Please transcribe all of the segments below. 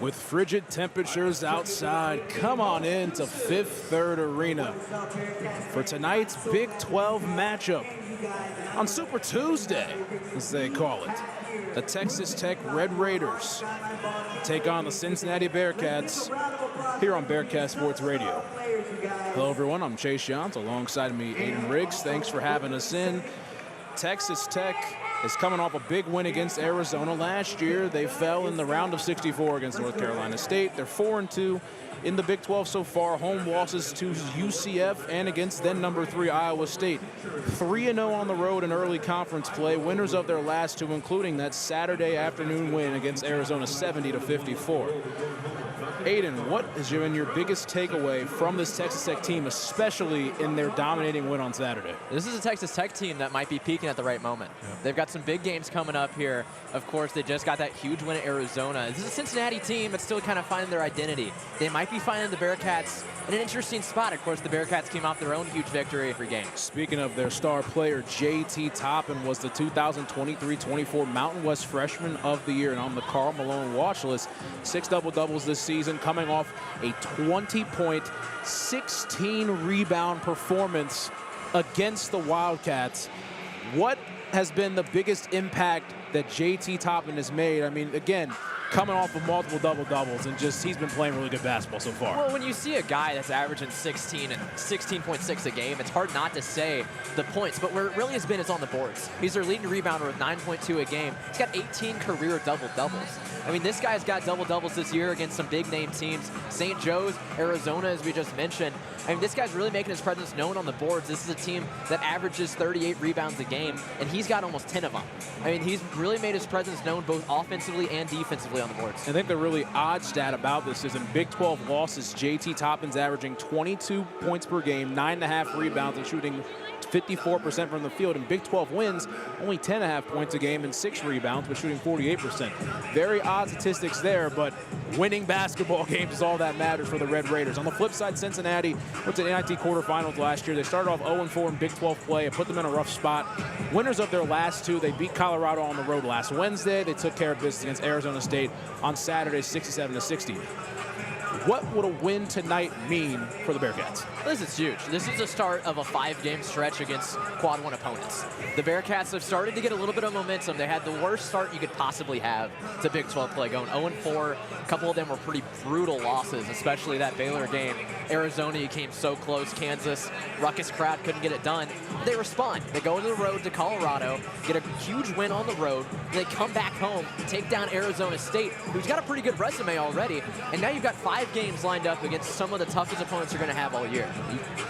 With frigid temperatures outside, come on in to Fifth Third Arena for tonight's Big 12 matchup on Super Tuesday, as they call it. The Texas Tech Red Raiders take on the Cincinnati Bearcats here on Bearcat Sports Radio. Hello, everyone. I'm Chase Johns. Alongside me, Aiden Riggs. Thanks for having us in. Texas Tech is coming off a big win against Arizona last year. They fell in the round of 64 against North Carolina State. They're 4-2 in the Big 12 so far. Home losses to UCF and against then number 3 Iowa State. 3-0 on the road in early conference play. Winners of their last two, including that Saturday afternoon win against Arizona 70-54. Aiden, what has been your biggest takeaway from this Texas Tech team, especially in their dominating win on Saturday? This is a Texas Tech team that might be peaking at the right moment. Yeah. They've got some big games coming up here. Of course, they just got that huge win at Arizona. This is a Cincinnati team that's still kind of finding their identity. They might be finding the Bearcats in an interesting spot. Of course, the Bearcats came off their own huge victory every game. Speaking of their star player, J.T. Toppin was the 2023-24 Mountain West Freshman of the Year and on the Karl Malone watch list. 6 double-doubles this season, coming off a 20-point, 16-rebound performance against the Wildcats. What has been the biggest impact that J.T. Toppin has made? I mean, again, coming off of multiple double-doubles and just he's been playing really good basketball so far. Well, when you see a guy that's averaging 16 and 16.6 a game, it's hard not to say the points, but where it really has been is on the boards. He's their leading rebounder with 9.2 a game. He's got 18 career double-doubles. I mean, this guy's got double-doubles this year against some big-name teams. St. Joe's, Arizona, as we just mentioned. I mean, this guy's really making his presence known on the boards. This is a team that averages 38 rebounds a game, and he's got almost 10 of them. I mean, he's really made his presence known both offensively and defensively on the boards. I think the really odd stat about this is in Big 12 losses, J.T. Toppin's averaging 22 points per game, 9.5 rebounds, and shooting 54% from the field. In Big 12 wins, only 10.5 points a game and 6 rebounds, but shooting 48%. Very odd statistics there, but winning basketball games is all that matters for the Red Raiders. On the flip side, Cincinnati went to the NIT quarterfinals last year. They started off 0-4 in Big 12 play. It put them in a rough spot. Winners of their last two, they beat Colorado on the road last Wednesday. They took care of business against Arizona State on Saturday, 67-60. What would a win tonight mean for the Bearcats? This is huge. This is the start of a 5-game stretch against Quad 1 opponents. The Bearcats have started to get a little bit of momentum. They had the worst start you could possibly have to Big 12 play, going 0-4. A couple of them were pretty brutal losses, especially that Baylor game. Arizona, you came so close. Kansas, ruckus crowd, couldn't get it done. They respond. They go to the road to Colorado, get a huge win on the road. They come back home, take down Arizona State, who's got a pretty good resume already. And now you've got 5 games lined up against some of the toughest opponents you're going to have all year.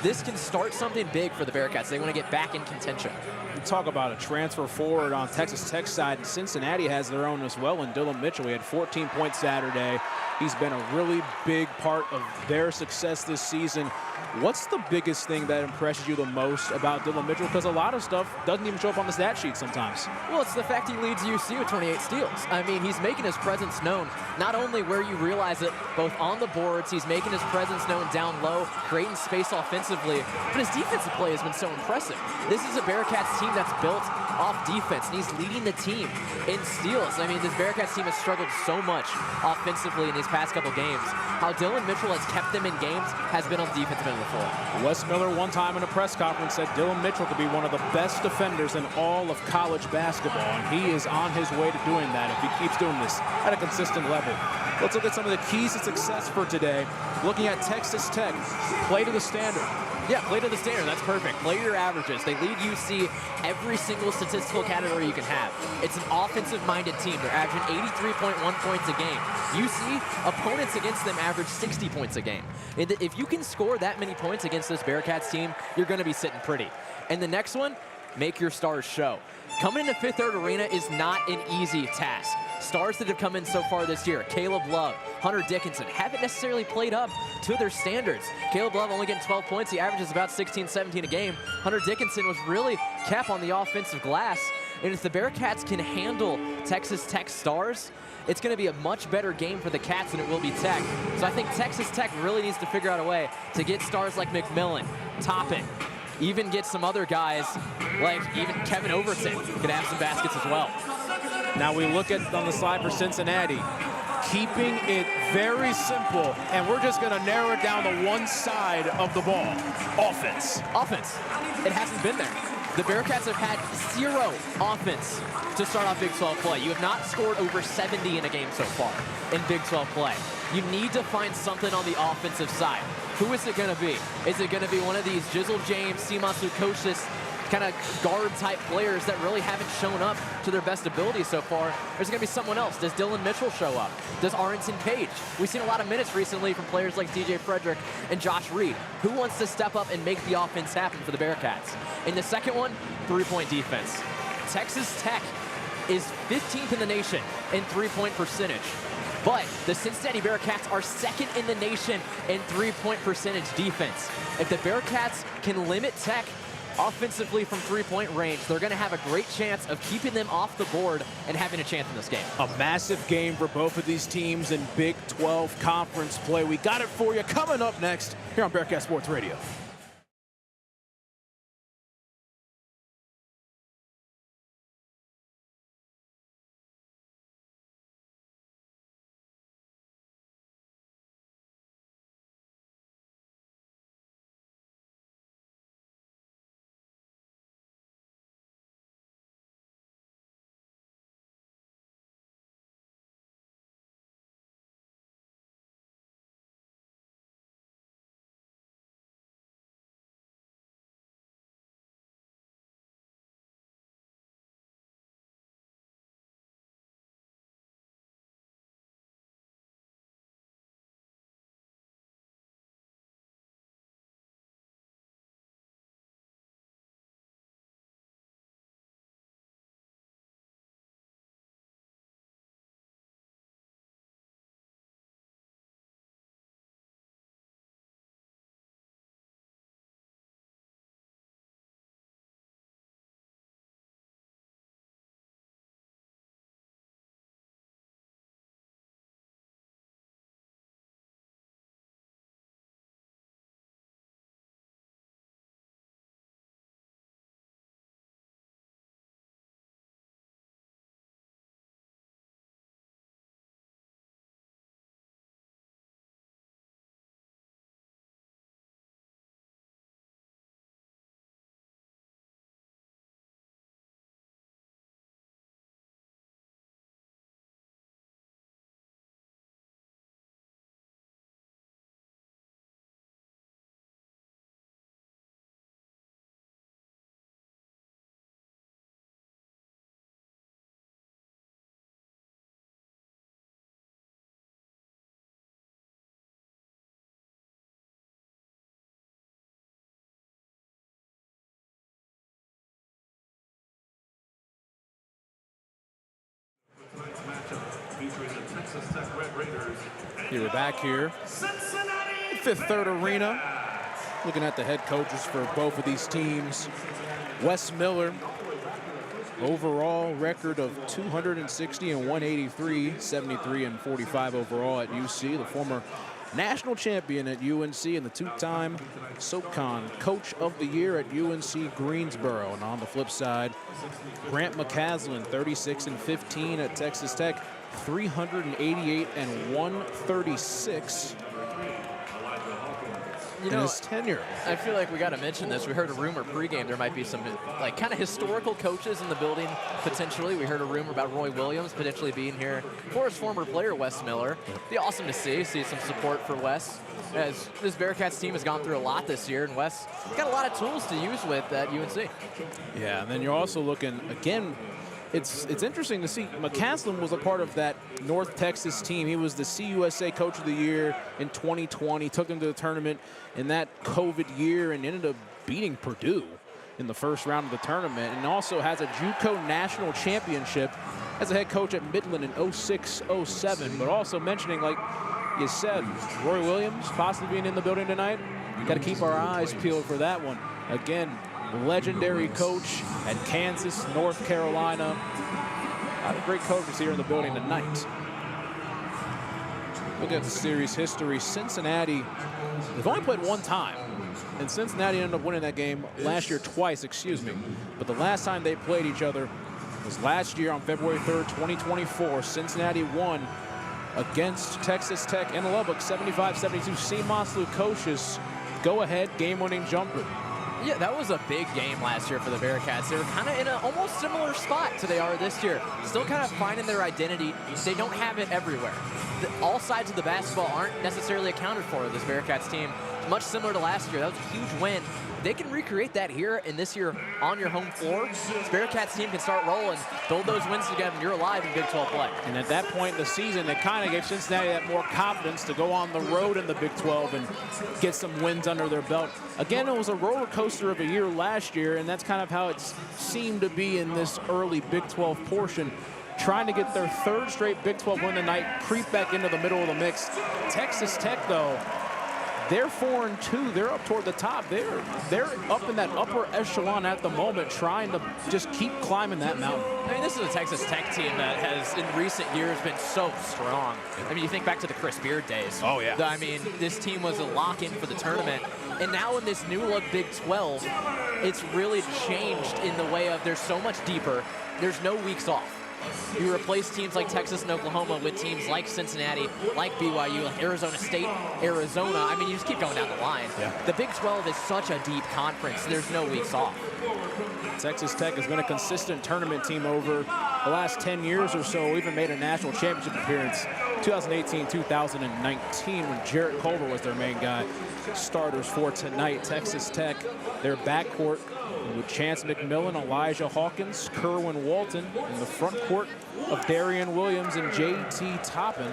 This can start something big for the Bearcats. They want to get back in contention. We talk about a transfer forward on Texas Tech side. Cincinnati has their own as well, and Dylan Mitchell. He had 14 points Saturday. He's been a really big part of their success this season. What's the biggest thing that impresses you the most about Dylan Mitchell? Because a lot of stuff doesn't even show up on the stat sheet sometimes. Well, it's the fact he leads UC with 28 steals. I mean, he's making his presence known, not only where you realize it, both on the boards, he's making his presence known down low, creating space offensively, but his defensive play has been so impressive. This is a Bearcats team that's built off defense, and he's leading the team in steals. I mean, this Bearcats team has struggled so much offensively in these past couple games. How Dylan Mitchell has kept them in games has been on the defensive end of the floor. Wes Miller one time in a press conference said Dylan Mitchell could be one of the best defenders in all of college basketball, and he is on his way to doing that if he keeps doing this at a consistent level. Let's look at some of the keys to success for today. Looking at Texas Tech, play to the standard. Yeah, play to the standard, that's perfect. Play your averages. They lead UC every single statistical category you can have. It's an offensive-minded team. They're averaging 83.1 points a game. UC, opponents against them average 60 points a game. If you can score that many points against this Bearcats team, you're going to be sitting pretty. And the next one, make your stars show. Coming into Fifth Third Arena is not an easy task. Stars that have come in so far this year, Caleb Love, Hunter Dickinson, haven't necessarily played up to their standards. Caleb Love only getting 12 points. He averages about 16, 17 a game. Hunter Dickinson was really kept on the offensive glass. And if the Bearcats can handle Texas Tech stars, it's going to be a much better game for the Cats than it will be Tech. So I think Texas Tech really needs to figure out a way to get stars like McMillan, Toppin, even get some other guys like even Kevin Overton could have some baskets as well. Now we look at on the side for Cincinnati. keeping it very simple, and we're just going to narrow it down to one side of the ball. Offense. Offense. It hasn't been there. The Bearcats have had 0 offense to start off Big 12 play. You have not scored over 70 in a game so far in Big 12 play. You need to find something on the offensive side. Who is it going to be? Is it going to be one of these Jizzle James, Simas Lukosius kind of guard-type players that really haven't shown up to their best ability so far? There's going to be someone else. Does Dylan Mitchell show up? Does Arlington Page? We've seen a lot of minutes recently from players like DJ Frederick and Josh Reed. Who wants to step up and make the offense happen for the Bearcats? In the second one, three-point defense. Texas Tech is 15th in the nation in three-point percentage. But the Cincinnati Bearcats are second in the nation in three-point percentage defense. If the Bearcats can limit Tech offensively from three-point range, they're going to have a great chance of keeping them off the board and having a chance in this game. A massive game for both of these teams in Big 12 conference play. We got it for you coming up next here on Bearcat Sports Radio. Here we're back here. Cincinnati, Fifth Third Arena. Looking at the head coaches for both of these teams. Wes Miller, overall record of 260 and 183, 73 and 45 overall at UC. The former national champion at UNC and the two-time SoCon Coach of the Year at UNC Greensboro. And on the flip side, Grant McCaslin, 36 and 15 at Texas Tech, 388 and 136 in his tenure. I feel like we got to mention this. We heard a rumor pregame there might be some like kind of historical coaches in the building potentially. We heard a rumor about Roy Williams potentially being here for his former player Wes Miller. Be awesome to see some support for Wes, as this Bearcats team has gone through a lot this year, and Wes got a lot of tools to use with at UNC. Yeah, and then you're also looking again. It's interesting to see McCaslin was a part of that North Texas team. He was the CUSA Coach of the Year in 2020, took them to the tournament in that COVID year and ended up beating Purdue in the first round of the tournament, and also has a JUCO National Championship as a head coach at Midland in 06-07. But also mentioning, like you said, Roy Williams possibly being in the building tonight. Got to keep our eyes peeled for that one. Again, legendary coach at Kansas, North Carolina. A lot of great coaches here in the building tonight. Look at the series history. Cincinnati, they've only played one time, and Cincinnati ended up winning that game last year twice, excuse me. But the last time they played each other was last year on February 3rd, 2024. Cincinnati won against Texas Tech in Lubbock, 75-72. Seamoss Lukosius, go-ahead game-winning jumper. Yeah, that was a big game last year for the Bearcats. They were kind of in an almost similar spot to they are this year. Still kind of finding their identity. They don't have it everywhere. All sides of the basketball aren't necessarily accounted for this Bearcats team. Much similar to last year. That was a huge win. They can recreate that here and this year on your home floor. This Bearcats team can start rolling, build those wins together, and you're alive in Big 12 play. And at that point in the season, it kind of gave Cincinnati that more confidence to go on the road in the Big 12 and get some wins under their belt. Again, it was a roller coaster of a year last year, and that's kind of how it seemed to be in this early Big 12 portion. Trying to get their third straight Big 12 win tonight, creep back into the middle of the mix. Texas Tech, though, they're 4-2. They're up toward the top. They're up in that upper echelon at the moment, trying to just keep climbing that mountain. I mean, this is a Texas Tech team that has, in recent years, been so strong. I mean, you think back to the Chris Beard days. Oh, yeah. I mean, this team was a lock-in for the tournament. And now in this new look Big 12, it's really changed in the way of there's so much deeper. There's no weeks off. You replace teams like Texas and Oklahoma with teams like Cincinnati, like BYU, like Arizona State, Arizona. I mean, you just keep going down the line. Yeah. The Big 12 is such a deep conference. There's no weeks off. Texas Tech has been a consistent tournament team over the last 10 years or so, even made a national championship appearance 2018-2019 when Jarrett Culver was their main guy. Starters for tonight, Texas Tech, their backcourt with Chance McMillan, Elijah Hawkins, Kerwin Walton, in the front court of Darian Williams and J.T. Toppin.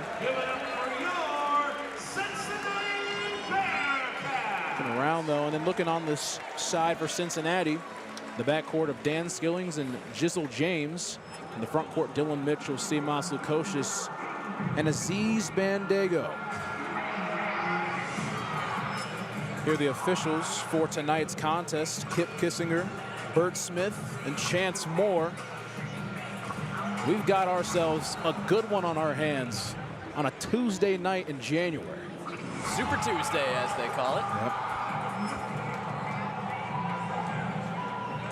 Looking around, though, and then looking on this side for Cincinnati, the backcourt of Dan Skillings and Jizzle James. In the front court, Dylan Mitchell, Seamoss Lukosius, and Aziz Bandego. Here are the officials for tonight's contest. Kip Kissinger, Bert Smith, and Chance Moore. We've got ourselves a good one on our hands on a Tuesday night in January. Super Tuesday, as they call it. Yep.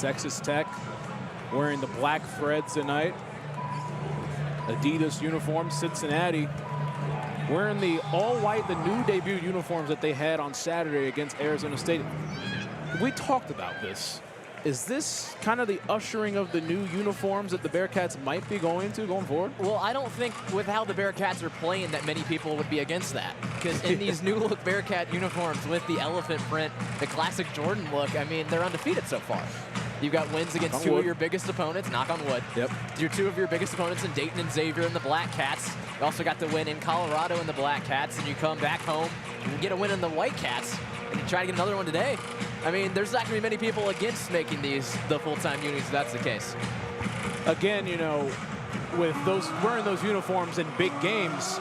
Texas Tech wearing the black threads tonight. Adidas uniform. Cincinnati wearing the all-white, the new debut uniforms that they had on Saturday against Arizona State. We talked about this. Is this kind of the ushering of the new uniforms that the Bearcats might be going forward? Well, I don't think with how the Bearcats are playing that many people would be against that. Because in these new look Bearcat uniforms with the elephant print, the classic Jordan look, I mean, they're undefeated so far. You've got wins against two of your biggest opponents, knock on wood. Yep. Your two of your biggest opponents in Dayton and Xavier in the Black Cats. You also got the win in Colorado in the Black Cats, and you come back home and get a win in the White Cats, and you try to get another one today. I mean, there's not going to be many people against making these the full-time unis if that's the case. Again, you know, with those wearing those uniforms in big games,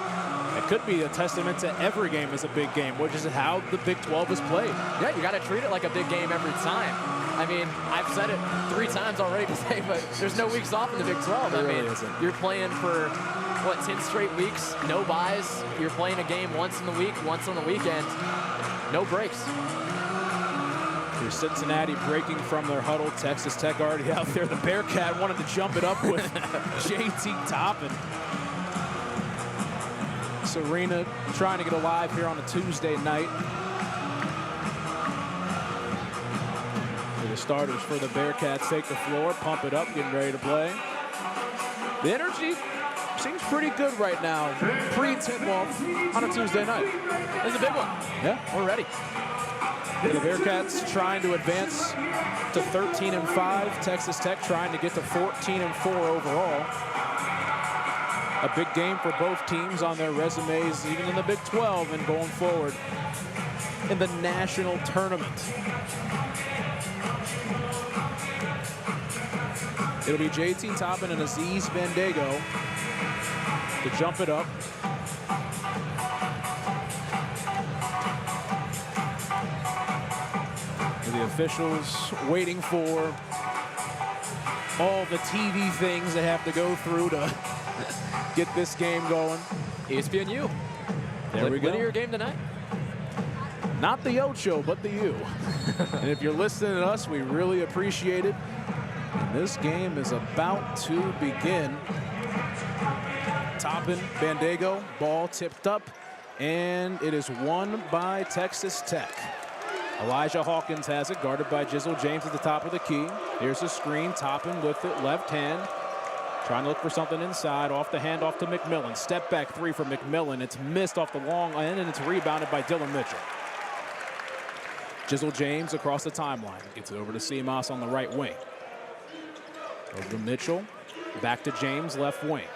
it could be a testament to every game is a big game, which is how the Big 12 is played. Yeah, you got to treat it like a big game every time. I mean, I've said it 3 times already today, but there's no weeks off in the Big 12. There I mean, really isn't. You're playing for, what, 10 straight weeks, no buys. You're playing a game once in the week, once on the weekend, no breaks. Here's Cincinnati breaking from their huddle. Texas Tech already out there. The Bearcat wanted to jump it up with J.T. Toppin. Serena trying to get alive here on a Tuesday night. The starters for the Bearcats take the floor, pump it up, getting ready to play. The energy seems pretty good right now, pre-tip-off on a Tuesday night. It's a big one. Yeah, We're ready. The Bearcats trying to advance to 13-5. Texas Tech trying to get to 14-4 overall. A big game for both teams on their resumes, even in the Big 12 and going forward in the national tournament. It'll be J.T. Toppin and Aziz Bandego to jump it up. The officials waiting for all the TV things they have to go through to get this game going. ESPNU. There we go. Linear game tonight. Not the Ocho, but the U. And if you're listening to us, we really appreciate it. And this game is about to begin. Toppin, Bandego, ball tipped up, and it is won by Texas Tech. Elijah Hawkins has it, guarded by Jizzle James at the top of the key. Here's a screen, Toppin with it, left hand. Trying to look for something inside, off the handoff to McMillan. Step back three for McMillan. It's missed off the long end, and it's rebounded by Dylan Mitchell. Jizzle James across the timeline. Gets it over to Seamoss on the right wing. Over to Mitchell. Back to James, left wing.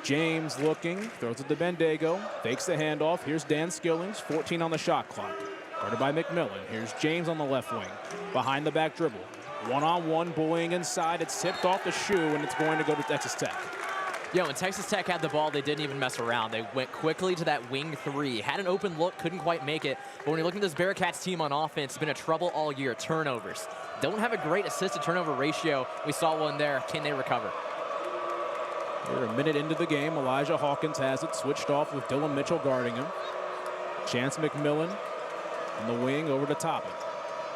James looking, throws it to Bandego. Fakes the handoff. Here's Dan Skillings, 14 on the shot clock. Guarded by McMillan. Here's James on the left wing. Behind the back dribble. One-on-one, bullying inside. It's tipped off the shoe, and it's going to go to Texas Tech. Yeah, when Texas Tech had the ball, they didn't even mess around. They went quickly to that wing three. Had an open look, couldn't quite make it. But when you look at this Bearcats team on offense, it's been a trouble all year. Turnovers. Don't have a great assist-to-turnover ratio. We saw one there. Can they recover? We're a minute into the game. Elijah Hawkins has it, switched off with Dylan Mitchell guarding him. Chance McMillan on the wing over to Toppin.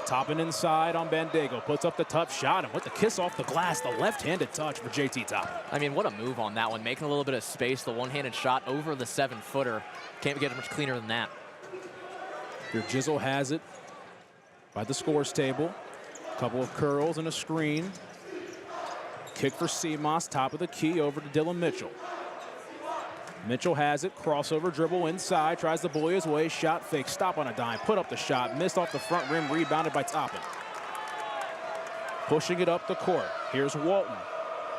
Toppin inside on Bandego, puts up the tough shot, and with the kiss off the glass, the left-handed touch for JT Toppin. I mean, what a move on that one, making a little bit of space, the one-handed shot over the 7-footer. Can't get much cleaner than that. Here Jizzle has it by the scores table. A couple of curls and a screen. Kick for Seamoss, top of the key, over to Dylan Mitchell. Mitchell has it, crossover dribble inside, tries to bully his way, shot fake, stop on a dime, put up the shot, missed off the front rim, rebounded by Toppin. Pushing it up the court. Here's Walton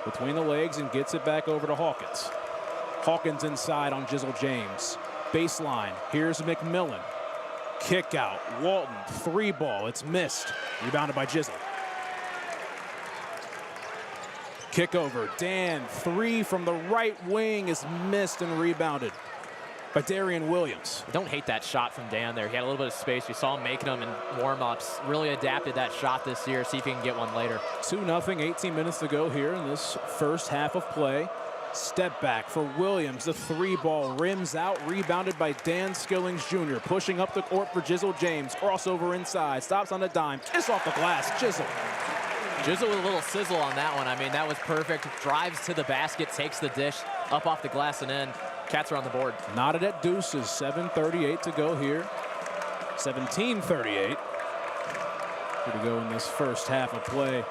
between the legs and gets it back over to Hawkins. Hawkins inside on Jizzle James. Baseline, here's McMillan. Kick out, Walton, three ball, it's missed. Rebounded by Jizzle. Kick over, Dan, three from the right wing is missed and rebounded by Darian Williams. Don't hate that shot from Dan there. He had a little bit of space. We saw him making them in warm-ups. Really adapted that shot this year. See if he can get one later. 2-0, 18 minutes to go here in this first half of play. Step back for Williams. The three ball rims out, rebounded by Dan Skillings Jr. Pushing up the court for Jizzle James. Crossover inside, stops on a dime. Kiss off the glass, Jizzle. Jizzle with a little sizzle on that one. I mean, that was perfect. Drives to the basket, takes the dish, up off the glass and in. Cats are on the board. Knotted at deuces, 7:38 to go here. 17:38 here to go in this first half of play.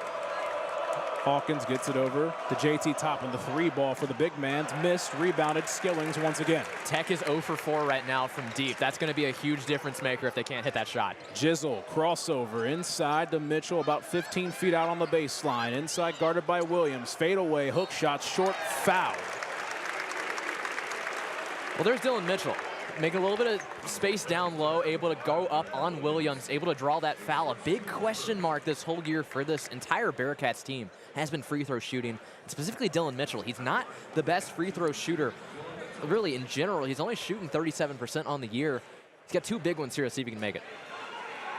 Hawkins gets it over to JT Toppin. The three ball for the big man's missed, rebounded Skillings once again. Tech is 0 for 4 right now from deep. That's going to be a huge difference maker if they can't hit that shot. Jizzle, crossover inside to Mitchell, about 15 feet out on the baseline. Inside guarded by Williams. Fade away, hook shot, short, foul. Well, there's Dylan Mitchell. Making a little bit of space down low, able to go up on Williams, able to draw that foul. A big question mark this whole year for this entire Bearcats team has been free throw shooting, specifically Dylan Mitchell. He's not the best free throw shooter, really, in general. He's only shooting 37% on the year. He's got two big ones here. Let's see if he can make it.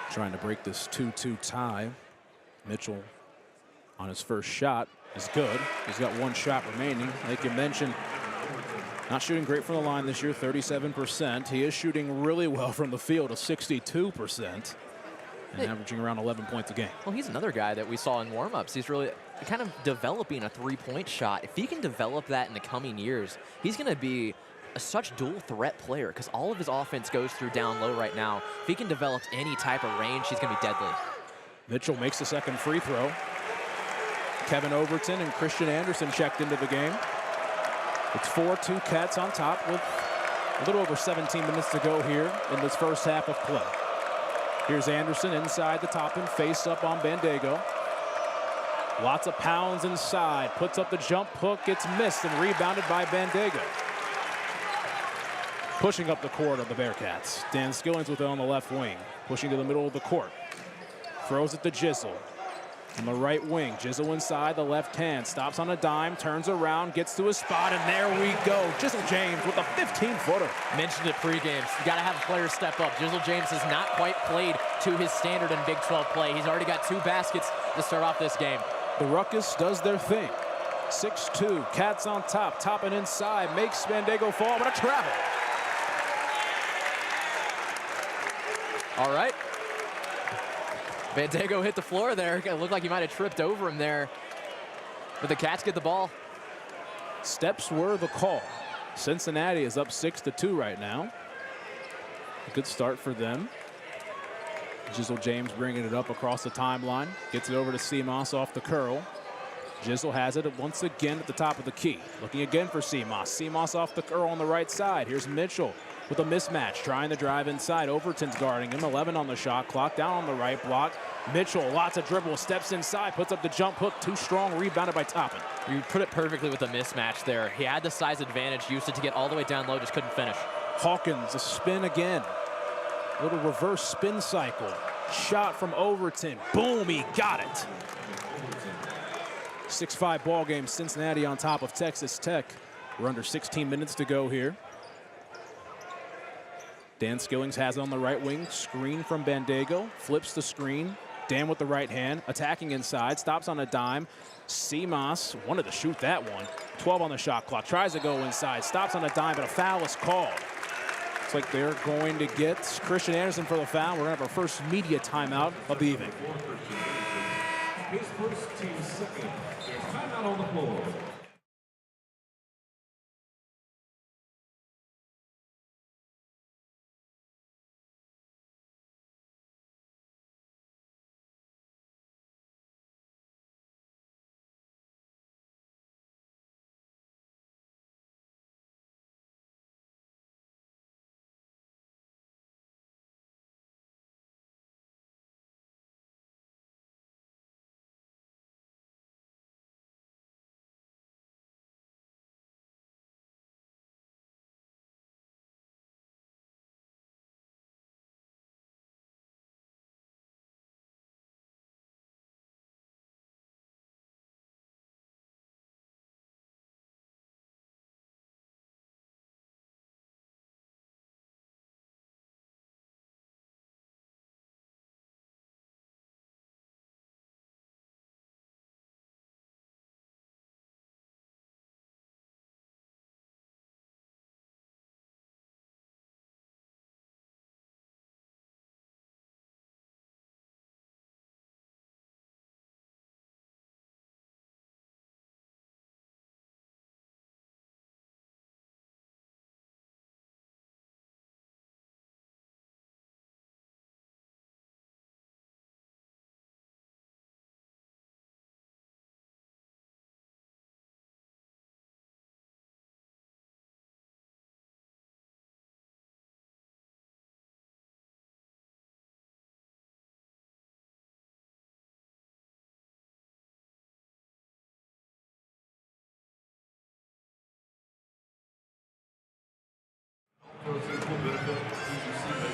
Trying to break this 2-2 tie. Mitchell on his first shot is good. He's got one shot remaining. Like you mentioned, not shooting great from the line this year, 37%. He is shooting really well from the field, a 62%, and averaging around 11 points a game. Well, he's another guy that we saw in warm-ups. He's really kind of developing a three-point shot. If he can develop that in the coming years, he's going to be such dual threat player because all of his offense goes through down low right now. If he can develop any type of range, he's going to be deadly. Mitchell makes the second free throw. Kevin Overton and Christian Anderson checked into the game. It's 4-2 Cats on top with a little over 17 minutes to go here in this first half of play. Here's Anderson inside the top and face up on Bandego. Lots of pounds inside, puts up the jump hook, it's missed and rebounded by Bandego. Pushing up the court of the Bearcats. Dan Skillings with it on the left wing, pushing to the middle of the court. Throws it to Jizzle. On the right wing, Jizzle inside the left hand, stops on a dime, turns around, gets to his spot, and there we go. Jizzle James with a 15-footer. Mentioned it pre-games. You got to have a player step up. Jizzle James has not quite played to his standard in Big 12 play. He's already got 2 baskets to start off this game. The Ruckus does their thing. 6-2, Cats on top, Toppin inside, makes Bandego fall, but a travel. All right. Bandego hit the floor there. It looked like he might have tripped over him there. But the Cats get the ball. Steps were the call. Cincinnati is up 6-2 right now. A good start for them. Jizzle James bringing it up across the timeline. Gets it over to Seamoss off the curl. Jizzle has it once again at the top of the key. Looking again for Seamoss. Seamoss off the curl on the right side. Here's Mitchell with a mismatch, trying to drive inside. Overton's guarding him. 11 on the shot clock. Down on the right block. Mitchell, lots of dribble, steps inside, puts up the jump hook. Too strong, rebounded by Toppin. You put it perfectly with the mismatch there. He had the size advantage, used it to get all the way down low, just couldn't finish. Hawkins, a spin again. Little reverse spin cycle. Shot from Overton. Boom, he got it. 6-5 ball game. Cincinnati on top of Texas Tech. We're under 16 minutes to go here. Dan Skillings has it on the right wing. Screen from Bandego. Flips the screen. Dan with the right hand. Attacking inside. Stops on a dime. Seamoss wanted to shoot that one. 12 on the shot clock. Tries to go inside. Stops on a dime, but a foul is called. Looks like they're going to get Christian Anderson for the foul. We're going to have our first media timeout of the evening. His first team second. Timeout on the floor.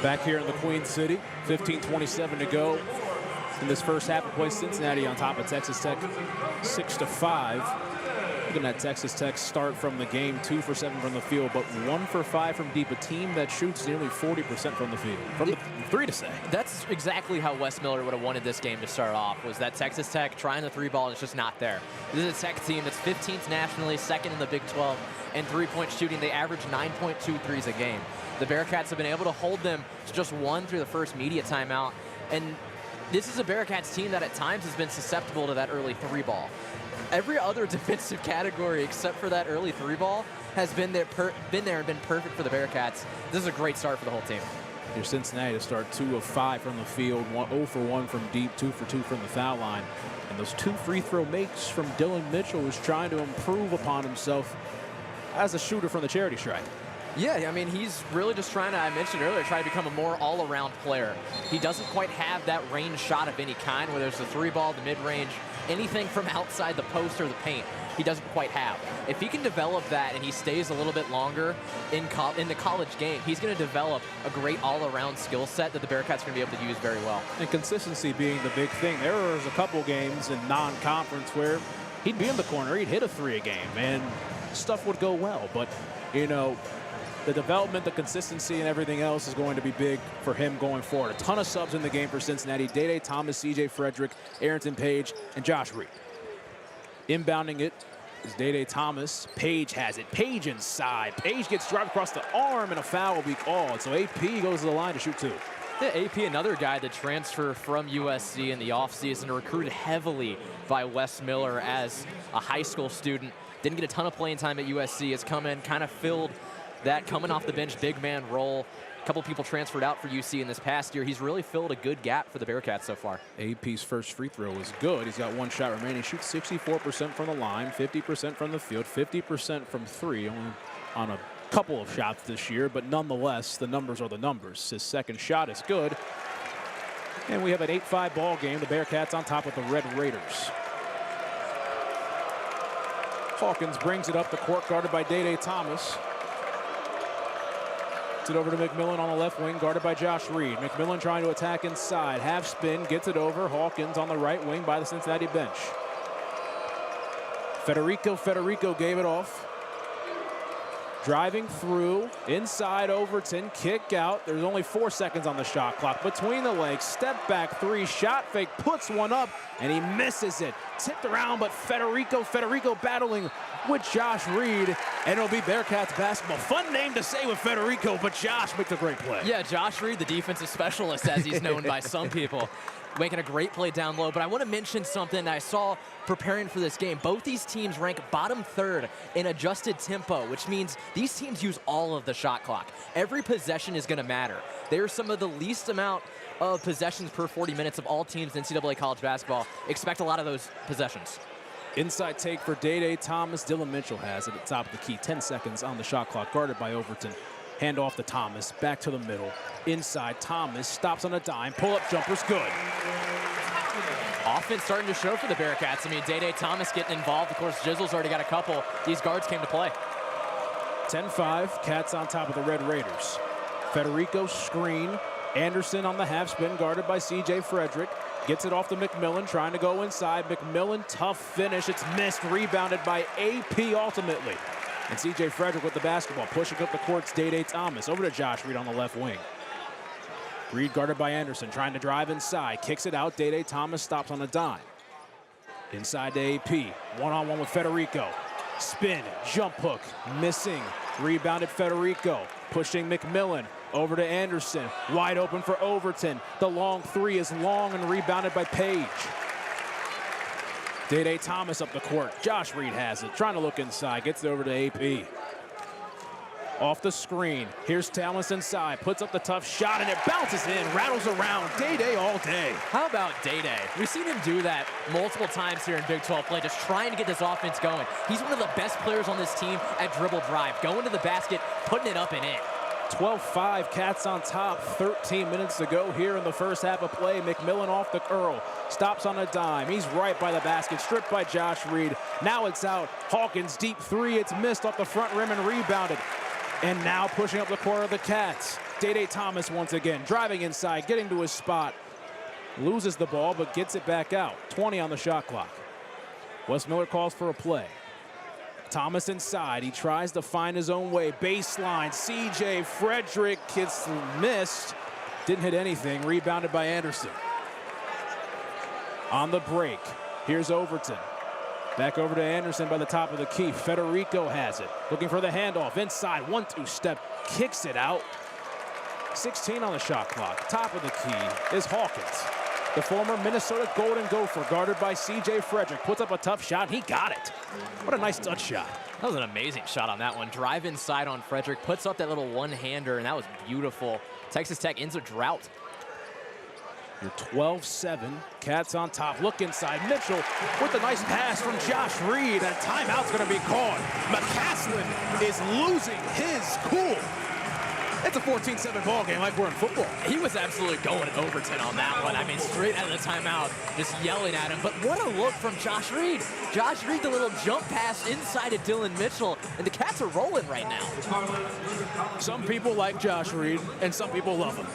Back here in the Queen City, 15:27 to go in this first half of play. Cincinnati on top of Texas Tech, 6-5. Looking at Texas Tech start from the game, 2 for 7 from the field, but 1 for 5 from deep. A team that shoots nearly 40% from the field, from the three to say. That's exactly how Wes Miller would have wanted this game to start off, was that Texas Tech trying the three ball and it's just not there. This is a Tech team that's 15th nationally, second in the Big 12 in three-point shooting. They average 9.2 threes a game. The Bearcats have been able to hold them to just 1 through the first media timeout. And this is a Bearcats team that at times has been susceptible to that early three ball. Every other defensive category except for that early three ball has been there and been perfect for the Bearcats. This is a great start for the whole team. Here's Cincinnati to start 2 of 5 from the field, 0 for 1 from deep, 2 for 2 from the foul line. And those 2 free throw makes from Dylan Mitchell, who's trying to improve upon himself as a shooter from the charity stripe. Yeah, I mean, he's really just trying to, I mentioned earlier, try to become a more all-around player. He doesn't quite have that range shot of any kind, whether it's the three ball, the mid-range, anything from outside the post or the paint, he doesn't quite have. If he can develop that and he stays a little bit longer in the college game, he's going to develop a great all-around skill set that the Bearcats are going to be able to use very well. And consistency being the big thing. There was a couple games in non-conference where he'd be in the corner, he'd hit a 3 a game, and stuff would go well. But, you know, the development, the consistency, and everything else is going to be big for him going forward. A ton of subs in the game for Cincinnati. Day-Day Thomas, C.J. Frederick, Arrington Page, and Josh Reed. Inbounding it is Day-Day Thomas. Page has it. Page inside. Page gets dropped across the arm, and a foul will be called. So AP goes to the line to shoot 2. Yeah, AP, another guy that transferred from USC in the offseason, recruited heavily by Wes Miller as a high school student. Didn't get a ton of playing time at USC, has come in, kind of filled that coming off the bench big man role. A couple people transferred out for UC in this past year. He's really filled a good gap for the Bearcats so far. AP's first free throw is good. He's got one shot remaining. Shoots 64% from the line, 50% from the field, 50% from three, only on a couple of shots this year, but nonetheless, the numbers are the numbers. His second shot is good. And we have an 8-5 ball game. The Bearcats on top of the Red Raiders. Hawkins brings it up the court, guarded by Day Thomas. Gets it over to McMillan on the left wing, guarded by Josh Reed. McMillan trying to attack inside. Half spin, gets it over. Hawkins on the right wing by the Cincinnati bench. Federico gave it off. Driving through, inside Overton, kick out. There's only 4 seconds on the shot clock. Between the legs, step back three, shot fake, puts one up, and he misses it. Tipped around, but Federico battling with Josh Reed, and it'll be Bearcats basketball. Fun name to say with Federico, but Josh makes a great play. Yeah, Josh Reed, the defensive specialist, as he's known by some people, making a great play down low. But I want to mention something that I saw preparing for this game. Both these teams rank bottom third in adjusted tempo, which means these teams use all of the shot clock. Every possession is going to matter. They're some of the least amount of possessions per 40 minutes of all teams in NCAA college basketball. Expect a lot of those possessions. Inside take for Day Thomas. Dylan Mitchell has it at the top of the key. 10 seconds on the shot clock, guarded by Overton. Hand off to Thomas, back to the middle. Inside, Thomas stops on a dime. Pull-up jumper's good. Offense starting to show for the Bearcats. I mean, Day Thomas getting involved. Of course, Jizzle's already got a couple. These guards came to play. 10-5, Cats on top of the Red Raiders. Federico screen. Anderson on the half spin, guarded by C.J. Frederick. Gets it off to McMillan, trying to go inside. McMillan, tough finish. It's missed, rebounded by AP ultimately. And C.J. Frederick with the basketball, pushing up the court's Day Thomas. Over to Josh Reed on the left wing. Reed guarded by Anderson, trying to drive inside. Kicks it out. Day Thomas stops on a dime. Inside to AP. One-on-one with Federico. Spin, jump hook, missing. Rebounded Federico. Pushing McMillan. Over to Anderson. Wide open for Overton. The long three is long and rebounded by Page. Day Thomas up the court. Josh Reed has it. Trying to look inside. Gets it over to AP. Off the screen. Here's Tallis inside. Puts up the tough shot, and it bounces in. Rattles around. Day all day. How about Day? We've seen him do that multiple times here in Big 12 play, just trying to get this offense going. He's one of the best players on this team at dribble drive. Going to the basket, putting it up and in. 12-5, Cats on top. 13 minutes to go here in the first half of play. McMillan off the curl. Stops on a dime. He's right by the basket. Stripped by Josh Reed. Now it's out. Hawkins deep three. It's missed off the front rim and rebounded. And now pushing up the court of the Cats. Day Thomas once again. Driving inside. Getting to his spot. Loses the ball but gets it back out. 20 on the shot clock. Wes Miller calls for a play. Thomas inside. He tries to find his own way. Baseline. C.J. Frederick gets missed. Didn't hit anything. Rebounded by Anderson. On the break, here's Overton. Back over to Anderson by the top of the key. Federico has it. Looking for the handoff. Inside. 1-2 step. Kicks it out. 16 on the shot clock. Top of the key is Hawkins. The former Minnesota Golden Gopher, guarded by C.J. Frederick, puts up a tough shot. He got it. What a nice touch shot. That was an amazing shot on that one. Drive inside on Frederick, puts up that little one-hander, and that was beautiful. Texas Tech ends a drought. You're 12-7. Cats on top. Look inside. Mitchell with a nice pass from Josh Reed. And a timeout's going to be called. McCaslin is losing his cool. It's a 14-7 ball game like we're in football. He was absolutely going Overton on that one. I mean, straight out of the timeout, just yelling at him. But what a look from Josh Reed. Josh Reed, the little jump pass inside of Dylan Mitchell, and the Cats are rolling right now. Some people like Josh Reed, and some people love him.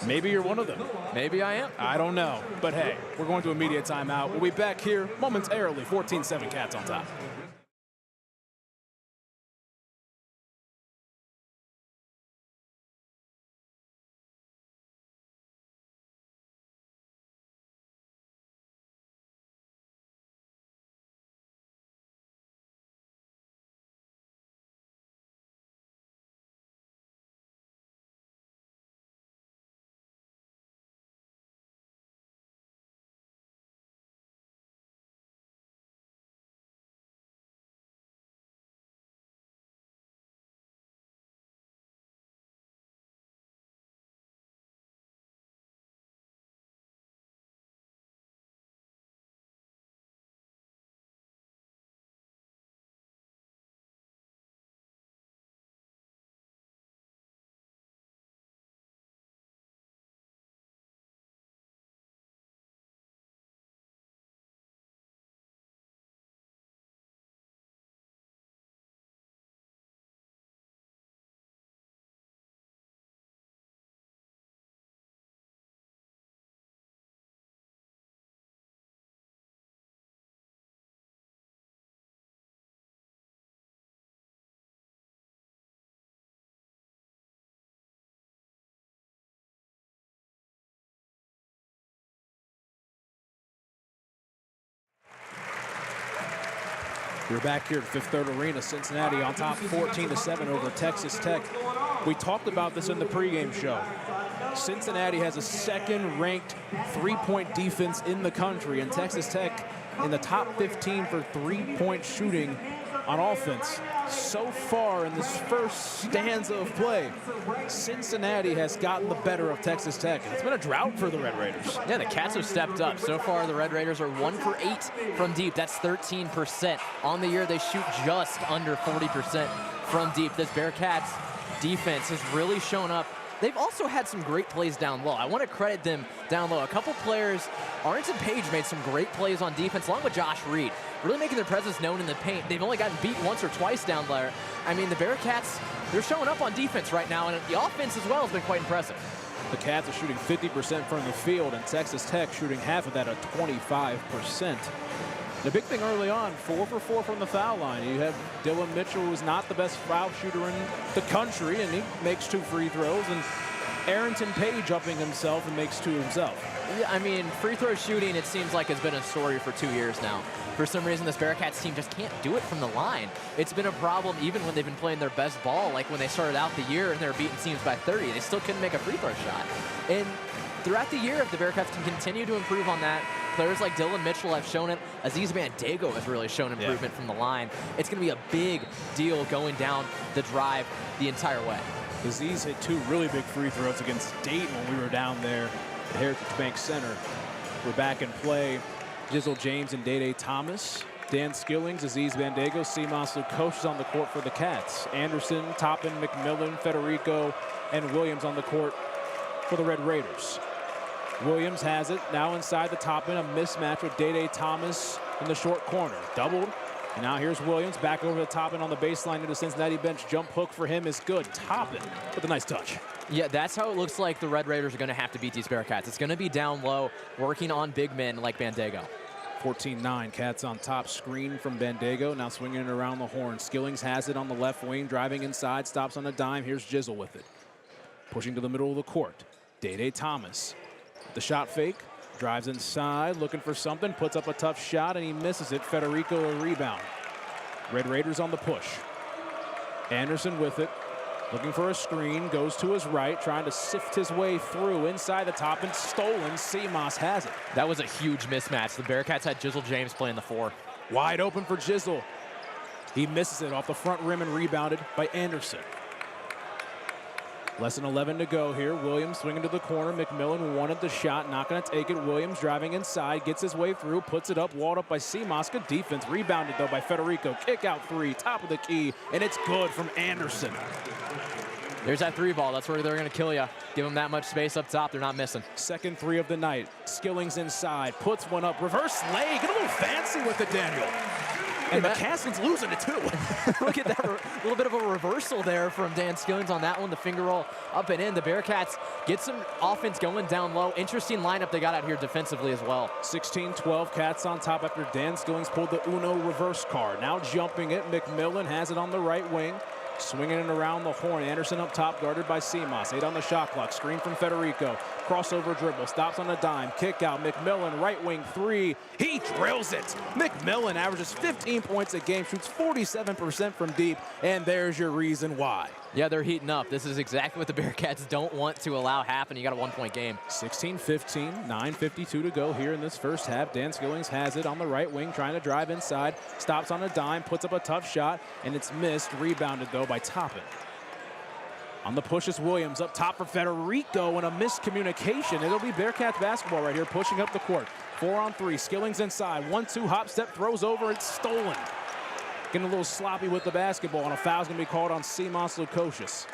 Maybe you're one of them. Maybe I am. I don't know. But hey, we're going to immediate timeout. We'll be back here momentarily. 14-7 Cats on top. We're back here at Fifth Third Arena. Cincinnati on top 14-7 over Texas Tech. We talked about this in the pregame show. Cincinnati has a second-ranked three-point defense in the country, and Texas Tech in the top 15 for three-point shooting on offense. So far in this first stanza of play, Cincinnati has gotten the better of Texas Tech. It's been a drought for the Red Raiders. Yeah, the Cats have stepped up. So far, the Red Raiders are 1 for 8 from deep. That's 13%. On the year, they shoot just under 40% from deep. This Bearcats defense has really shown up. They've also had some great plays down low. I want to credit them down low. A couple players, Arlington Page made some great plays on defense, along with Josh Reed, really making their presence known in the paint. They've only gotten beat once or twice down there. I mean, the Bearcats, they're showing up on defense right now, and the offense as well has been quite impressive. The Cats are shooting 50% from the field, and Texas Tech shooting half of that at 25%. The big thing early on, 4 for 4 from the foul line. You have Dylan Mitchell, who's not the best foul shooter in the country, and he makes 2 free throws. And Arlington Page upping himself and makes 2 himself. Yeah, I mean, free throw shooting, it seems like, has been a story for 2 years now. For some reason, this Bearcats team just can't do it from the line. It's been a problem even when they've been playing their best ball, like when they started out the year and they were beating teams by 30. They still couldn't make a free throw shot. And throughout the year, if the Bearcats can continue to improve on that, players like Dylan Mitchell have shown it. Aziz Bandego has really shown improvement from the line. It's going to be a big deal going down the drive the entire way. Aziz hit 2 really big free throws against Dayton when we were down there at Heritage Bank Center. We're back in play. Jizzle James and Day Thomas. Dan Skillings, Aziz Bandego, Seamus Lukosh on the court for the Cats. Anderson, Toppin, McMillan, Federico, and Williams on the court for the Red Raiders. Williams has it now inside the Toppin, a mismatch with Day Thomas in the short corner. Doubled. And now here's Williams back over the Toppin on the baseline to the Cincinnati bench. Jump hook for him is good. Toppin with a nice touch. Yeah, that's how it looks like the Red Raiders are going to have to beat these Bearcats. It's going to be down low, working on big men like Bandego. 14-9, Cats on top, screen from Bandego, now swinging it around the horn. Skillings has it on the left wing, driving inside, stops on a dime. Here's Jizzle with it. Pushing to the middle of the court. Day Thomas. The shot fake, drives inside, looking for something, puts up a tough shot, and he misses it. Federico a rebound. Red Raiders on the push. Anderson with it, looking for a screen, goes to his right, trying to sift his way through inside the top and stolen. Seamus has it. That was a huge mismatch. The Bearcats had Jizzle James playing the 4. Wide open for Jizzle. He misses it off the front rim and rebounded by Anderson. Less than 11 to go here. Williams swinging to the corner. McMillan wanted the shot, not going to take it. Williams driving inside, gets his way through, puts it up, walled up by Seamus. Good defense, rebounded though by Federico. Kick out 3, top of the key, and it's good from Anderson. There's that 3 ball. That's where they're going to kill you. Give them that much space up top. They're not missing. Second 3 of the night. Skillings inside, puts one up, reverse lay. Get a little fancy with it, Daniel. And McCaslin's losing it too. Look at that, a little bit of a reversal there from Dan Skillings on that one. The finger roll up and in. The Bearcats get some offense going down low. Interesting lineup they got out here defensively as well. 16-12, Cats on top after Dan Skillings pulled the Uno reverse card. Now jumping it, McMillan has it on the right wing. Swinging it around the horn. Anderson up top, guarded by Seamus. 8 on the shot clock. Screen from Federico. Crossover dribble. Stops on a dime. Kick out. McMillan, right wing 3. He drills it. McMillan averages 15 points a game. Shoots 47% from deep. And there's your reason why. Yeah, they're heating up. This is exactly what the Bearcats don't want to allow happen. You got a 1-point game. 16-15, 9:52 to go here in this first half. Dan Skillings has it on the right wing, trying to drive inside. Stops on a dime, puts up a tough shot, and it's missed. Rebounded, though, by Toppin. On the push is Williams, up top for Federico, and a miscommunication. It'll be Bearcats basketball right here, pushing up the court. 4 on 3, Skillings inside. 1-2 hop step, throws over, it's stolen. Getting a little sloppy with the basketball, and a foul's going to be called on Seamus Lukosh.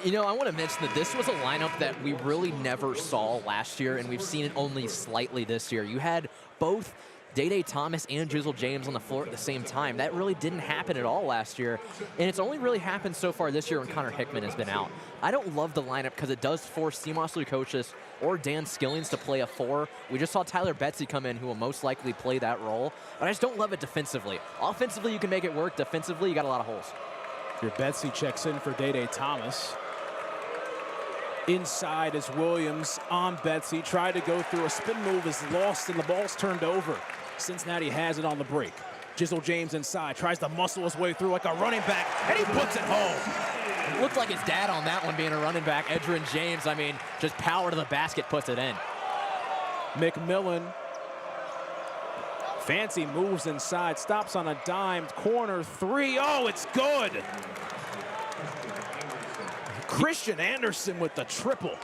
You know, I want to mention that this was a lineup that we really never saw last year, and we've seen it only slightly this year. You had both Day Thomas and Jizzle James on the floor at the same time. That really didn't happen at all last year, and it's only really happened so far this year when Connor Hickman has been out. I don't love the lineup because it does force Seamus Lukosh or Dan Skillings to play a 4. We just saw Tyler Betsy come in, who will most likely play that role, but I just don't love it defensively. Offensively, you can make it work. Defensively, you got a lot of holes. Your Betsy checks in for Day Thomas. Inside is Williams on Betsy. Tried to go through. A spin move is lost, and the ball's turned over. Cincinnati has it on the break. Jizzle James inside, tries to muscle his way through like a running back, and he puts it home. Looked like his dad on that one being a running back, Edgerrin James. I mean, just power to the basket, puts it in. McMillan, fancy moves inside, stops on a dime, corner three. Oh, it's good. Christian Anderson with the triple.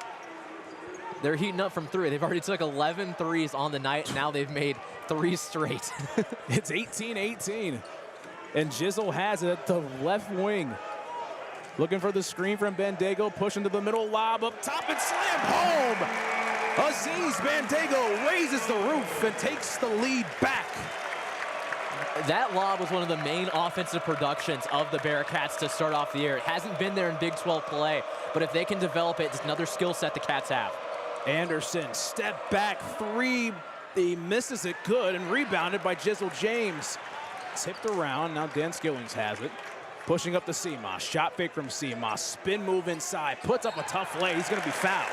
They're heating up from three. They've already took 11 threes on the night, and now they've made 3 straight. It's 18-18. And Jizzle has it at the left wing. Looking for the screen from Bandego, pushing to the middle, lob up top and slam home. Aziz Bandego raises the roof and takes the lead back. That lob was one of the main offensive productions of the Bearcats to start off the year. It hasn't been there in Big 12 play, but if they can develop it, it's another skill set the Cats have. Anderson, step back three. He misses it good and rebounded by Jizzle James. Tipped around, now Dan Skillings has it. Pushing up to Seamoss, shot fake from Seamoss, spin move inside, puts up a tough lay, he's gonna be fouled.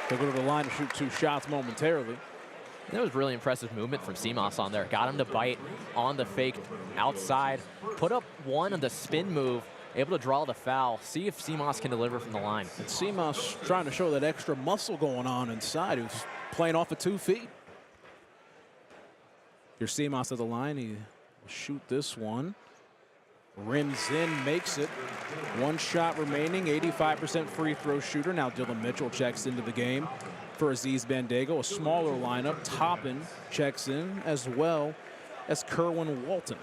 He'll go to the line to shoot 2 shots momentarily. That was really impressive movement from Seamoss on there. Got him to bite on the fake outside, put up one on the spin move, able to draw the foul. See if Seamoss can deliver from the line. And Seamoss trying to show that extra muscle going on inside. He was playing off of 2 feet. Here's Seamoss at the line. He will shoot this one. Rims in, makes it. 1 shot remaining, 85% free throw shooter. Now Dylan Mitchell checks into the game for Aziz Bandego. A smaller lineup. Toppin checks in, as well as Kerwin Walton.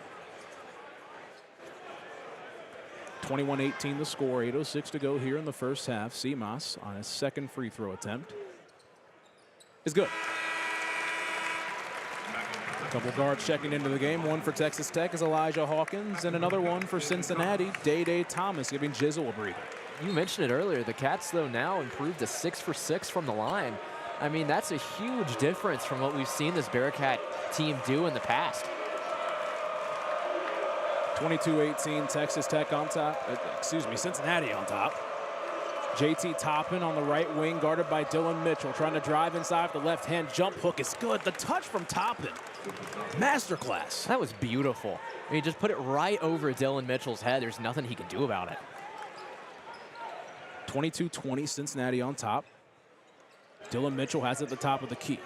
21-18 the score, 8:06 to go here in the first half. Seamoss on his 2nd free throw attempt is good. A couple guards checking into the game. One for Texas Tech is Elijah Hawkins, and another one for Cincinnati, Day Thomas, giving Jizzle a breather. You mentioned it earlier. The Cats, though, now improved to 6 for 6 from the line. I mean, that's a huge difference from what we've seen this Bearcat team do in the past. 22-18, Texas Tech on top. Cincinnati on top. JT Toppin on the right wing, guarded by Dylan Mitchell, trying to drive inside with the left-hand jump hook. Is good. The touch from Toppin. Masterclass. That was beautiful. I mean, just put it right over Dylan Mitchell's head. There's nothing he can do about it. 22-20, Cincinnati on top. Dylan Mitchell has it at the top of the key.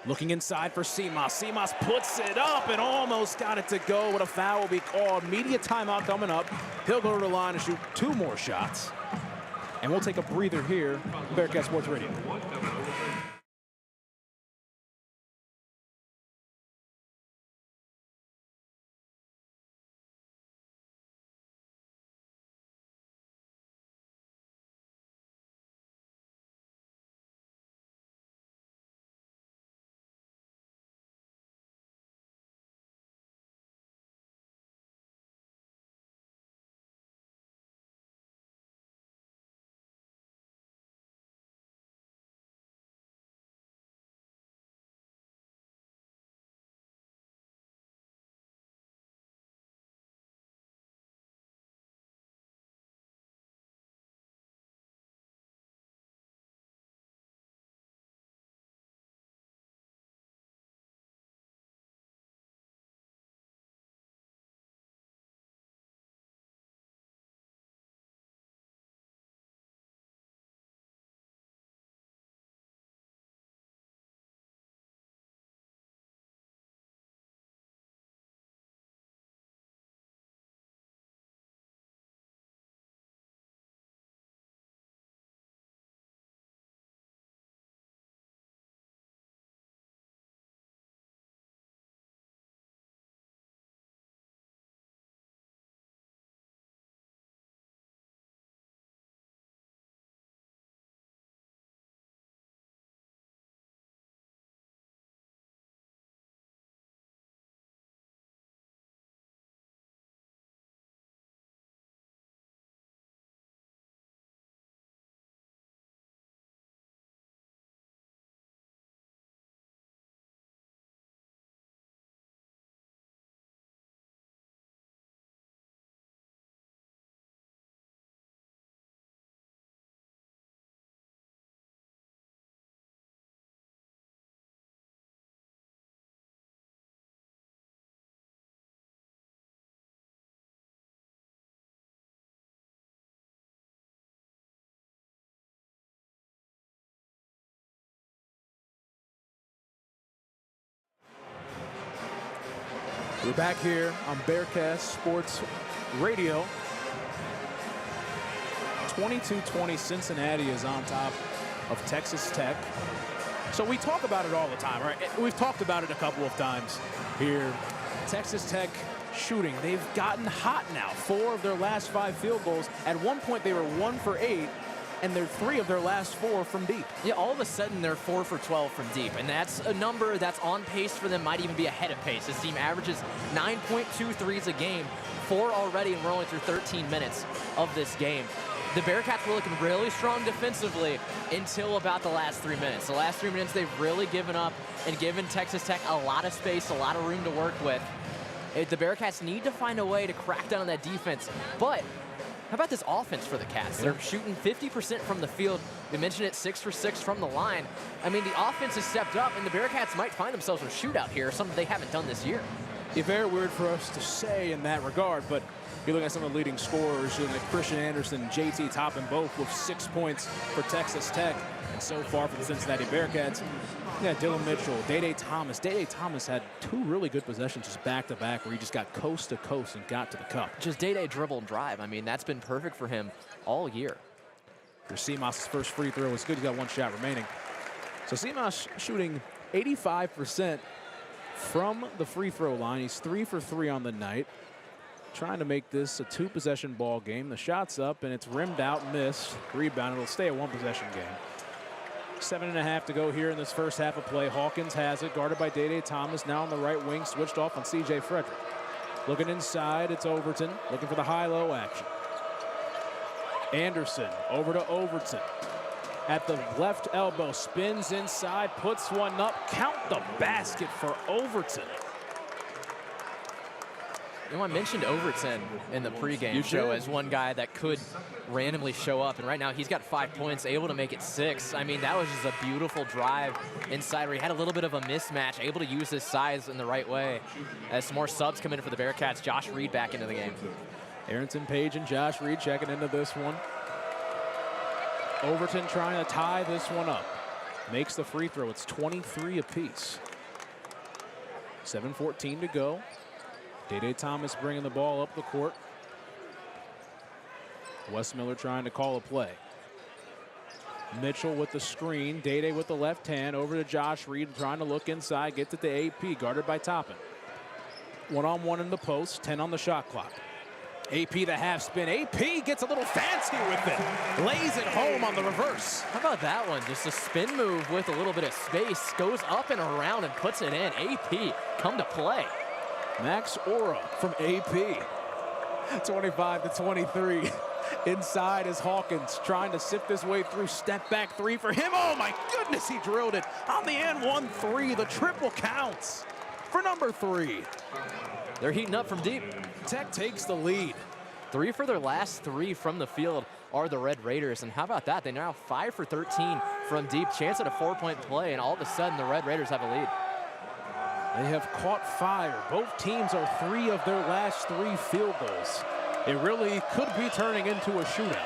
Looking inside for Seamoss. Seamoss puts it up and almost got it to go, but a foul will be called. Media timeout coming up. He'll go to the line and shoot 2 more shots. And we'll take a breather here, Bearcat Sports Radio. We're back here on Bearcast Sports Radio. 22-20, Cincinnati is on top of Texas Tech. So we talk about it all the time, right? We've talked about it a couple of times here. Texas Tech shooting. They've gotten hot now. 4 of their last 5 field goals. At one point, they were 1 for 8, and they're 3 of their last 4 from deep. Yeah, all of a sudden, they're 4 for 12 from deep, and that's a number that's on pace for them, might even be ahead of pace. This team averages 9.2 threes a game, 4 already, and we're only through 13 minutes of this game. The Bearcats were looking really strong defensively until about the last 3 minutes. The last 3 minutes, they've really given up and given Texas Tech a lot of space, a lot of room to work with. The Bearcats need to find a way to crack down on that defense. But how about this offense for the Cats? They're shooting 50% from the field. We mentioned it, 6 for 6 from the line. I mean, the offense has stepped up, and the Bearcats might find themselves in a shootout here, something they haven't done this year. It's very weird for us to say in that regard, but you look at some of the leading scorers, like Christian Anderson and JT Toppin, both with 6 points for Texas Tech. And so far for the Cincinnati Bearcats, you got Dylan Mitchell, Day Thomas. Day Thomas had 2 really good possessions just back-to-back where he just got coast to coast and got to the cup. Just Day dribble and drive. I mean, that's been perfect for him all year. For Seamoss' first free throw was good. He's got 1 shot remaining. So Seamoss shooting 85% from the free throw line. He's 3 for 3 on the night. Trying to make this a 2-possession ball game. The shot's up, and it's rimmed out, missed. Rebound. It'll stay a 1-possession game. 7.5 to go here in this first half of play. Hawkins has it, guarded by Day Thomas. Now on the right wing, switched off on C.J. Frederick. Looking inside, it's Overton. Looking for the high-low action. Anderson over to Overton. At the left elbow, spins inside, puts one up. Count the basket for Overton. You know, I mentioned Overton in the pregame show as one guy that could randomly show up, and right now he's got 5 points, able to make it 6. I mean, that was just a beautiful drive inside where he had a little bit of a mismatch, able to use his size in the right way. As some more subs come in for the Bearcats, Josh Reed back into the game. Arrington Page and Josh Reed checking into this one. Overton trying to tie this one up. Makes the free throw. It's 23 apiece. 7:14 to go. Day Thomas bringing the ball up the court. Wes Miller trying to call a play. Mitchell with the screen. Day with the left hand over to Josh Reed, trying to look inside. Gets it to AP, guarded by Toppin. 1-on-1 in the post, 10 on the shot clock. AP the half spin. AP gets a little fancy with it. Lays it home on the reverse. How about that one? Just a spin move with a little bit of space. Goes up and around and puts it in. AP come to play. Max Ora from AP. 25-23. Inside is Hawkins trying to sift his way through. Step back 3 for him. Oh my goodness, he drilled it on the end. 1-3. The triple counts for number 3. They're heating up from deep. Tech takes the lead. 3 for their last 3 from the field are the Red Raiders. And how about that? They now 5 for 13 from deep. Chance at a 4-point play, and all of a sudden the Red Raiders have a lead. They have caught fire. Both teams are 3 of their last 3 field goals. It really could be turning into a shootout.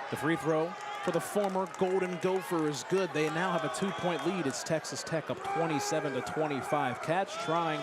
The free throw for the former Golden Gopher is good. They now have a 2-point lead. It's Texas Tech up 27-25. Cats trying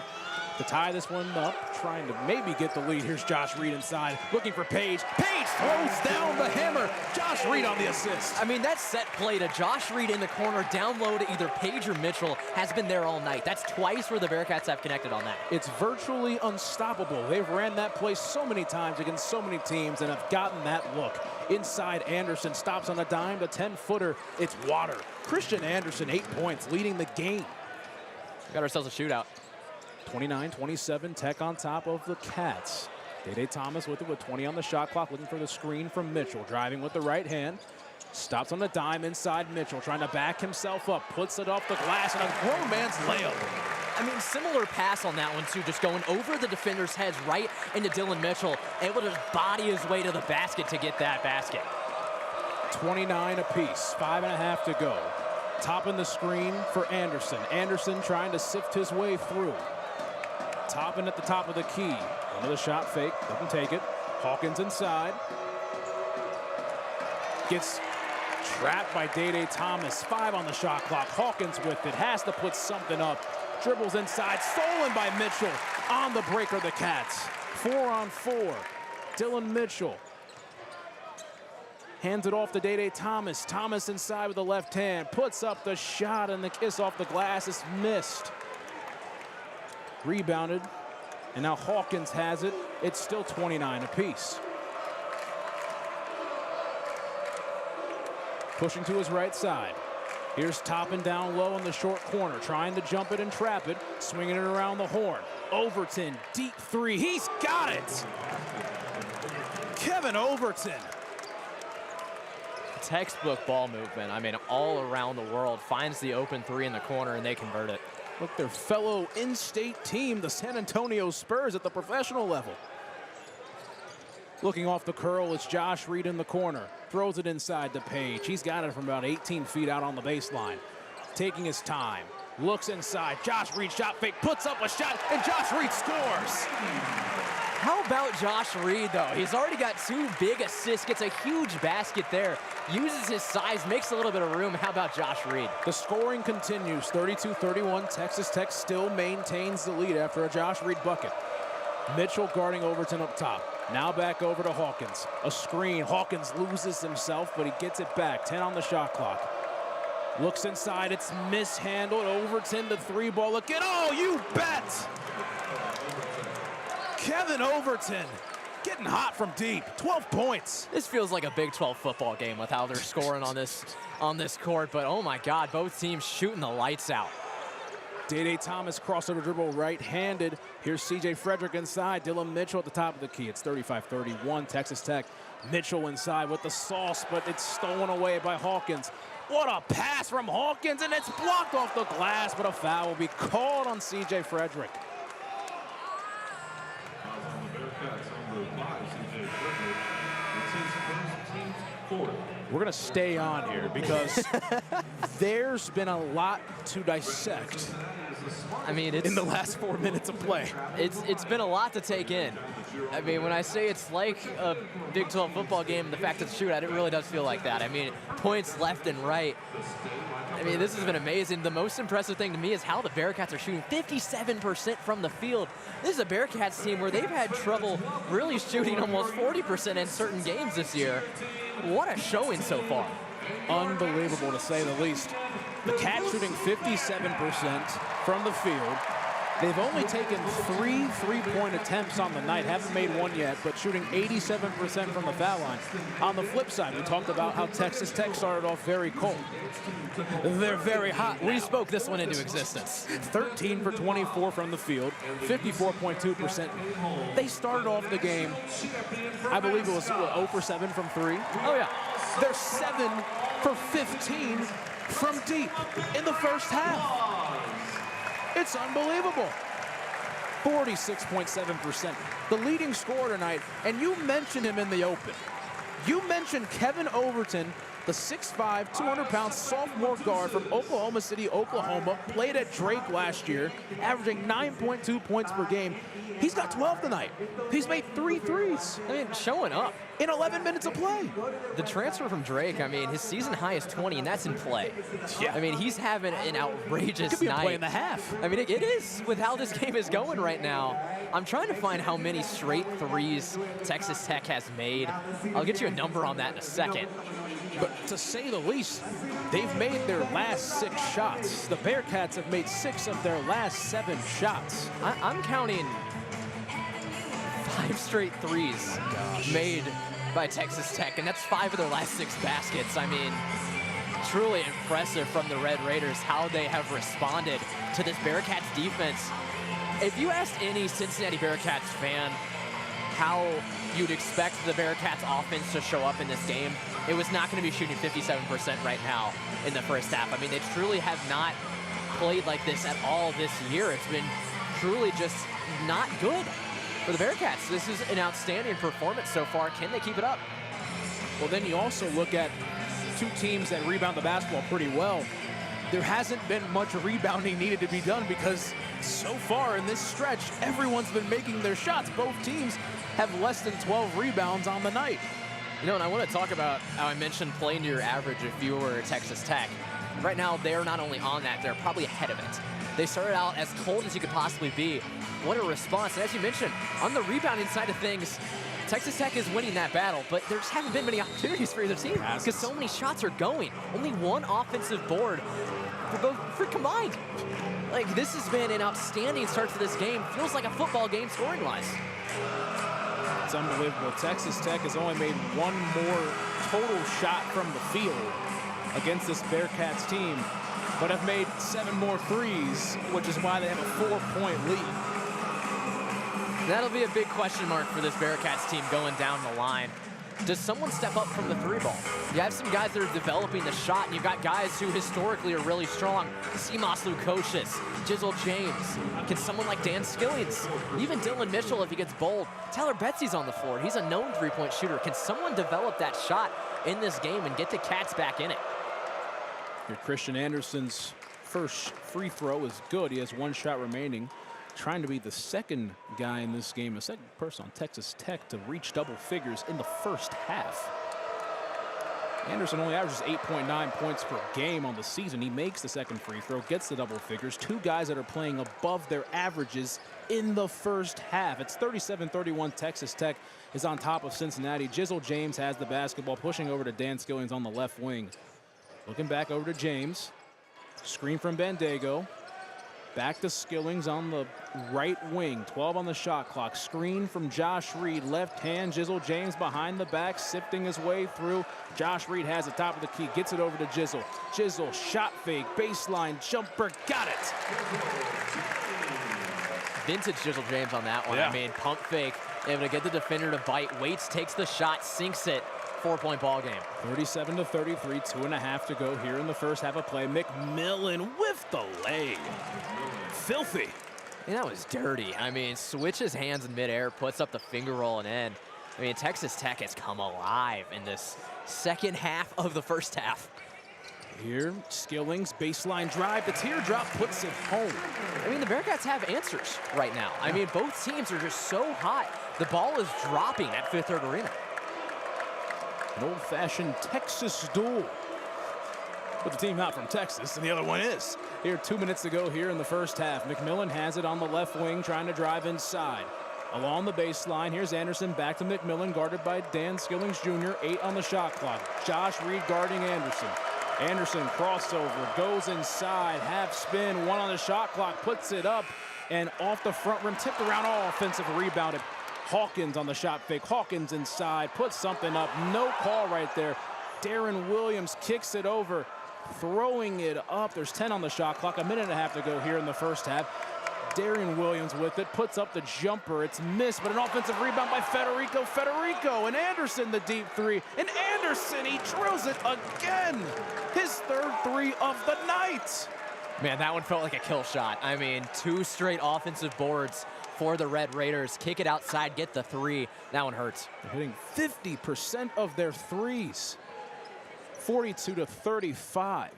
to tie this one up, trying to maybe get the lead. Here's Josh Reed inside, looking for Page. Page throws down the hammer. Josh Reed on the assist. I mean, that set play to Josh Reed in the corner, down low to either Page or Mitchell, has been there all night. That's twice where the Bearcats have connected on that. It's virtually unstoppable. They've ran that play so many times against so many teams and have gotten that look. Inside, Anderson stops on a dime, the 10-footer. It's water. Christian Anderson, 8 points, leading the game. We got ourselves a shootout. 29-27, Tech on top of the Cats. Day Thomas with it with 20 on the shot clock, looking for the screen from Mitchell. Driving with the right hand. Stops on the dime inside Mitchell, trying to back himself up. Puts it off the glass, and a grown man's layup. I mean, similar pass on that one, too. Just going over the defender's heads right into Dylan Mitchell. Able to just body his way to the basket to get that basket. 29 apiece, 5.5 to go. Topping the screen for Anderson. Anderson trying to sift his way through. Toppin at the top of the key. Another shot fake, doesn't take it. Hawkins inside. Gets Trapped by Day Thomas. 5 on the shot clock. Hawkins with it. Has to put something up. Dribbles inside. Stolen by Mitchell. On the break are the Cats. 4 on 4. Dylan Mitchell hands it off to Day Thomas. Thomas inside with the left hand. Puts up the shot, and the kiss off the glass is missed. Rebounded. And now Hawkins has it. It's still 29 apiece. Pushing to his right side. Here's Toppin down low in the short corner, trying to jump it and trap it, swinging it around the horn. Overton, deep 3, he's got it! Kevin Overton. Textbook ball movement. I mean, all around the world, finds the open 3 in the corner, and they convert it. Look, their fellow in-state team, the San Antonio Spurs at the professional level. Looking off the curl, it's Josh Reed in the corner. Throws it inside to Page. He's got it from about 18 feet out on the baseline. Taking his time. Looks inside. Josh Reed shot fake. Puts up a shot, and Josh Reed scores. How about Josh Reed, though? He's already got 2 big assists. Gets a huge basket there. Uses his size. Makes a little bit of room. How about Josh Reed? The scoring continues. 32-31. Texas Tech still maintains the lead after a Josh Reed bucket. Mitchell guarding Overton up top. Now back over to Hawkins. A screen. Hawkins loses himself, but he gets it back. 10 on the shot clock. Looks inside. It's mishandled. Overton, the 3-ball again. Oh, you bet! Kevin Overton getting hot from deep. 12 points. This feels like a Big 12 football game with how they're scoring on this court. But oh my God, both teams shooting the lights out. Day Thomas crossover dribble right-handed. Here's C.J. Frederick inside. Dylan Mitchell at the top of the key. It's 35-31 Texas Tech. Mitchell inside with the sauce, but it's stolen away by Hawkins. What a pass from Hawkins, and it's blocked off the glass, but a foul will be called on C.J. Frederick. We're going to stay on here because there's been a lot to dissect. I mean, in the last 4 minutes of play. It's been a lot to take in. I mean, when I say it's like a Big 12 football game, the fact it's a shootout, it really does feel like that. I mean, points left and right. I mean, this has been amazing. The most impressive thing to me is how the Bearcats are shooting 57% from the field. This is a Bearcats team where they've had trouble really shooting almost 40% in certain games this year. What a showing so far. Unbelievable, to say the least. The Cats shooting 57% from the field. They've only taken 3 three-point attempts on the night. Haven't made one yet, but shooting 87% from the foul line. On the flip side, we talked about how Texas Tech started off very cold. They're very hot. We spoke this one into existence. 13 for 24 from the field, 54.2%. They started off the game, I believe it was 0 for 7 from 3. Oh, yeah. They're 7 for 15 from deep in the first half. It's unbelievable. 46.7%. The leading scorer tonight, and you mentioned him in the open. You mentioned Kevin Overton, the 6'5", 200-pound sophomore guard from Oklahoma City, Oklahoma, played at Drake last year, averaging 9.2 points per game. He's got 12 tonight. He's made 3 threes. I mean, showing up. In 11 minutes of play. The transfer from Drake, I mean, his season high is 20, and that's in play. Yeah. I mean, he's having an outrageous Could be a night. play and a half. I mean, it is with how this game is going right now. I'm trying to find how many straight threes Texas Tech has made. I'll get you a number on that in a second. But to say the least, they've made their last 6 shots. The Bearcats have made 6 of their last 7 shots. I'm counting 5 straight threes made by Texas Tech, and that's 5 of their last 6 baskets. I mean, truly impressive from the Red Raiders how they have responded to this Bearcats defense. If you asked any Cincinnati Bearcats fan how you'd expect the Bearcats offense to show up in this game, it was not going to be shooting 57% right now in the first half. I mean, they truly have not played like this at all this year. It's been truly just not good for the Bearcats. This is an outstanding performance so far. Can they keep it up? Well, then you also look at 2 teams that rebound the basketball pretty well. There hasn't been much rebounding needed to be done because so far in this stretch, everyone's been making their shots. Both teams have less than 12 rebounds on the night. You know, and I want to talk about how I mentioned playing to your average if you were Texas Tech. Right now, they're not only on that, they're probably ahead of it. They started out as cold as you could possibly be. What a response. And as you mentioned, on the rebounding side of things, Texas Tech is winning that battle, but there just haven't been many opportunities for either team because so many shots are going. Only one offensive board for combined. Like, this has been an outstanding start to this game. Feels like a football game scoring-wise. It's unbelievable. Texas Tech has only made one more total shot from the field against this Bearcats team, but have made 7 more threes, which is why they have a 4-point lead. That'll be a big question mark for this Bearcats team going down the line. Does someone step up from the 3-ball? You have some guys that are developing the shot, and you've got guys who historically are really strong. Simas Lukosius, Jizzle James. Can someone like Dan Skillings, even Dylan Mitchell if he gets bold. Tyler Betsy's on the floor. He's a known 3-point shooter. Can someone develop that shot in this game and get the Cats back in it? Here, Christian Anderson's first free throw is good. He has 1 shot remaining. Trying to be the second guy in this game, a second person on Texas Tech to reach double figures in the first half. Anderson only averages 8.9 points per game on the season. He makes the second free throw, gets the double figures. 2 guys that are playing above their averages in the first half. It's 37-31. Texas Tech is on top of Cincinnati. Jizzle James has the basketball, pushing over to Dan Skillings on the left wing. Looking back over to James. Screen from Bandego. Back to Skillings on the right wing. 12 on the shot clock. Screen from Josh Reed. Left hand. Jizzle James behind the back, sifting his way through. Josh Reed has the top of the key. Gets it over to Jizzle. Jizzle, shot fake, baseline, jumper. Got it. Vintage Jizzle James on that one. Yeah. I mean, pump fake, able to get the defender to bite. Waits, takes the shot, sinks it. 4-point ball game. 37-33, 2.5 to go here in the first half of play. McMillan with the lay. Filthy. And that was dirty. I mean, switches hands in midair, puts up the finger roll and in. I mean, Texas Tech has come alive in this second half of the first half. Here, Skillings, baseline drive. The teardrop puts it home. I mean, the Bearcats have answers right now. I mean, both teams are just so hot. The ball is dropping at Fifth Third Arena. An old-fashioned Texas duel. But the team not from Texas, and the other one is. Here, 2 minutes to go here in the first half. McMillan has it on the left wing, trying to drive inside. Along the baseline, here's Anderson back to McMillan, guarded by Dan Skillings Jr., 8 on the shot clock. Josh Reed guarding Anderson. Anderson crossover, goes inside, half spin, 1 on the shot clock, puts it up, and off the front rim, tipped around, all offensive rebounded. Hawkins on the shot fake. Hawkins inside, puts something up. No call right there. Darren Williams kicks it over, throwing it up. There's 10 on the shot clock. 1.5 minutes to go here in the first half. Darren Williams with it, puts up the jumper. It's missed, but an offensive rebound by Federico. Federico and Anderson the deep 3. And Anderson, he drills it again. His 3rd 3 of the night. Man, that one felt like a kill shot. I mean, 2 straight offensive boards for the Red Raiders. Kick it outside, get the 3. That one hurts. They're hitting 50% of their threes. 42-35.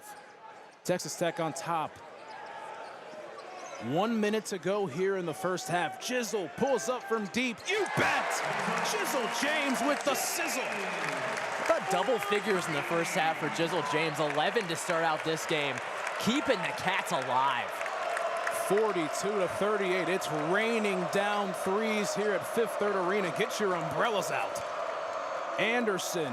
Texas Tech on top. 1 minute to go here in the first half. Jizzle pulls up from deep. You bet! Jizzle James with the sizzle. I thought double figures in the first half for Jizzle James. 11 to start out this game. Keeping the Cats alive. 42-38. It's raining down threes here at Fifth Third Arena. Get your umbrellas out. Anderson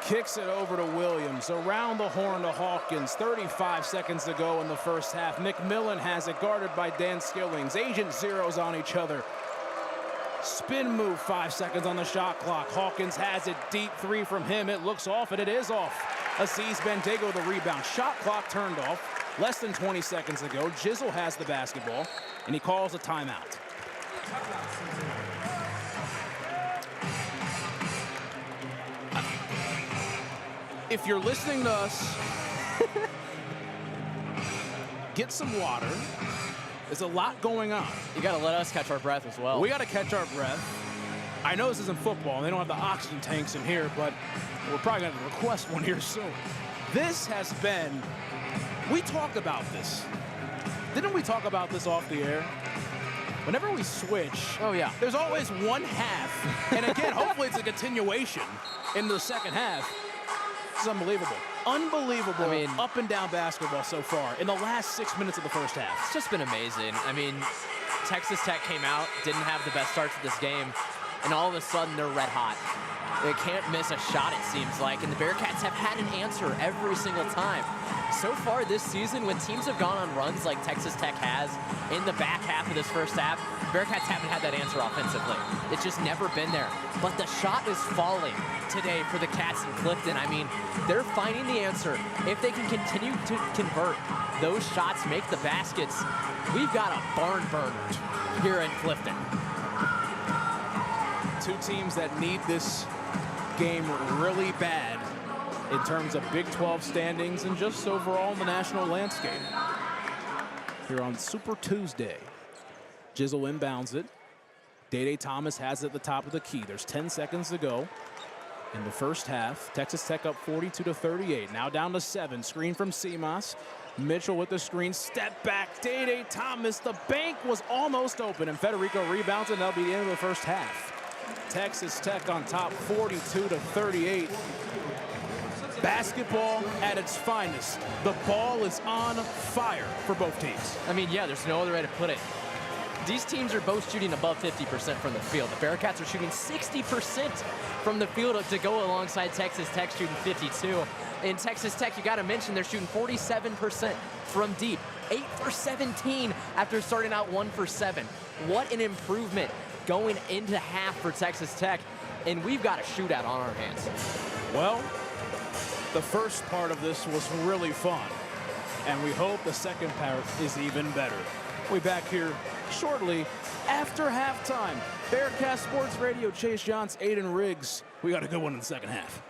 kicks it over to Williams. Around the horn to Hawkins. 35 seconds to go in the first half. McMillan has it, guarded by Dan Skillings. Agent zeros on each other. Spin move, 5 seconds on the shot clock. Hawkins has it, deep 3 from him. It looks off, and it is off. Aziz Bandego the rebound. Shot clock turned off. Less than 20 seconds to go. Jizzle has the basketball, and he calls a timeout. If you're listening to us, get some water. There's a lot going on. You got to let us catch our breath as well. We got to catch our breath. I know this isn't football, and they don't have the oxygen tanks in here, but we're probably going to request one here soon. This has been, we talked about this. Didn't we talk about this off the air? Whenever we switch, oh yeah, there's always one half, and again, hopefully it's a continuation into the second half. This is unbelievable. Unbelievable I mean, up and down basketball so far in the last 6 minutes of the first half. It's just been amazing. I mean, Texas Tech came out, didn't have the best start to this game, and all of a sudden they're red hot. They can't miss a shot, it seems like, and the Bearcats have had an answer every single time. So far this season, when teams have gone on runs like Texas Tech has in the back half of this first half, Bearcats haven't had that answer offensively. It's just never been there. But the shot is falling today for the Cats in Clifton. I mean, they're finding the answer. If they can continue to convert those shots, make the baskets, we've got a barn burner here in Clifton. Two teams that need this game really bad in terms of Big 12 standings and just overall in the national landscape. Here on Super Tuesday, Jizzle inbounds it. Day Thomas has it at the top of the key. There's 10 seconds to go in the first half. Texas Tech up 42-38. Now down to 7. Screen from Seamas. Mitchell with the screen. Step back. Day Thomas. The bank was almost open, and Federico rebounds, and that'll be the end of the first half. Texas Tech on top 42-38. Basketball at its finest. The ball is on fire for both teams. I mean, yeah, there's no other way to put it. These teams are both shooting above 50% from the field. The Bearcats are shooting 60% from the field to go alongside Texas Tech shooting 52. In Texas Tech, you got to mention they're shooting 47% from deep. 8 for 17 after starting out 1 for 7. What an improvement going into half for Texas Tech, and we've got a shootout on our hands. Well, the first part of this was really fun, and we hope the second part is even better. We'll be back here shortly after halftime. Bearcat Sports Radio, Chase Johns, Aiden Riggs. We got a good one in the second half.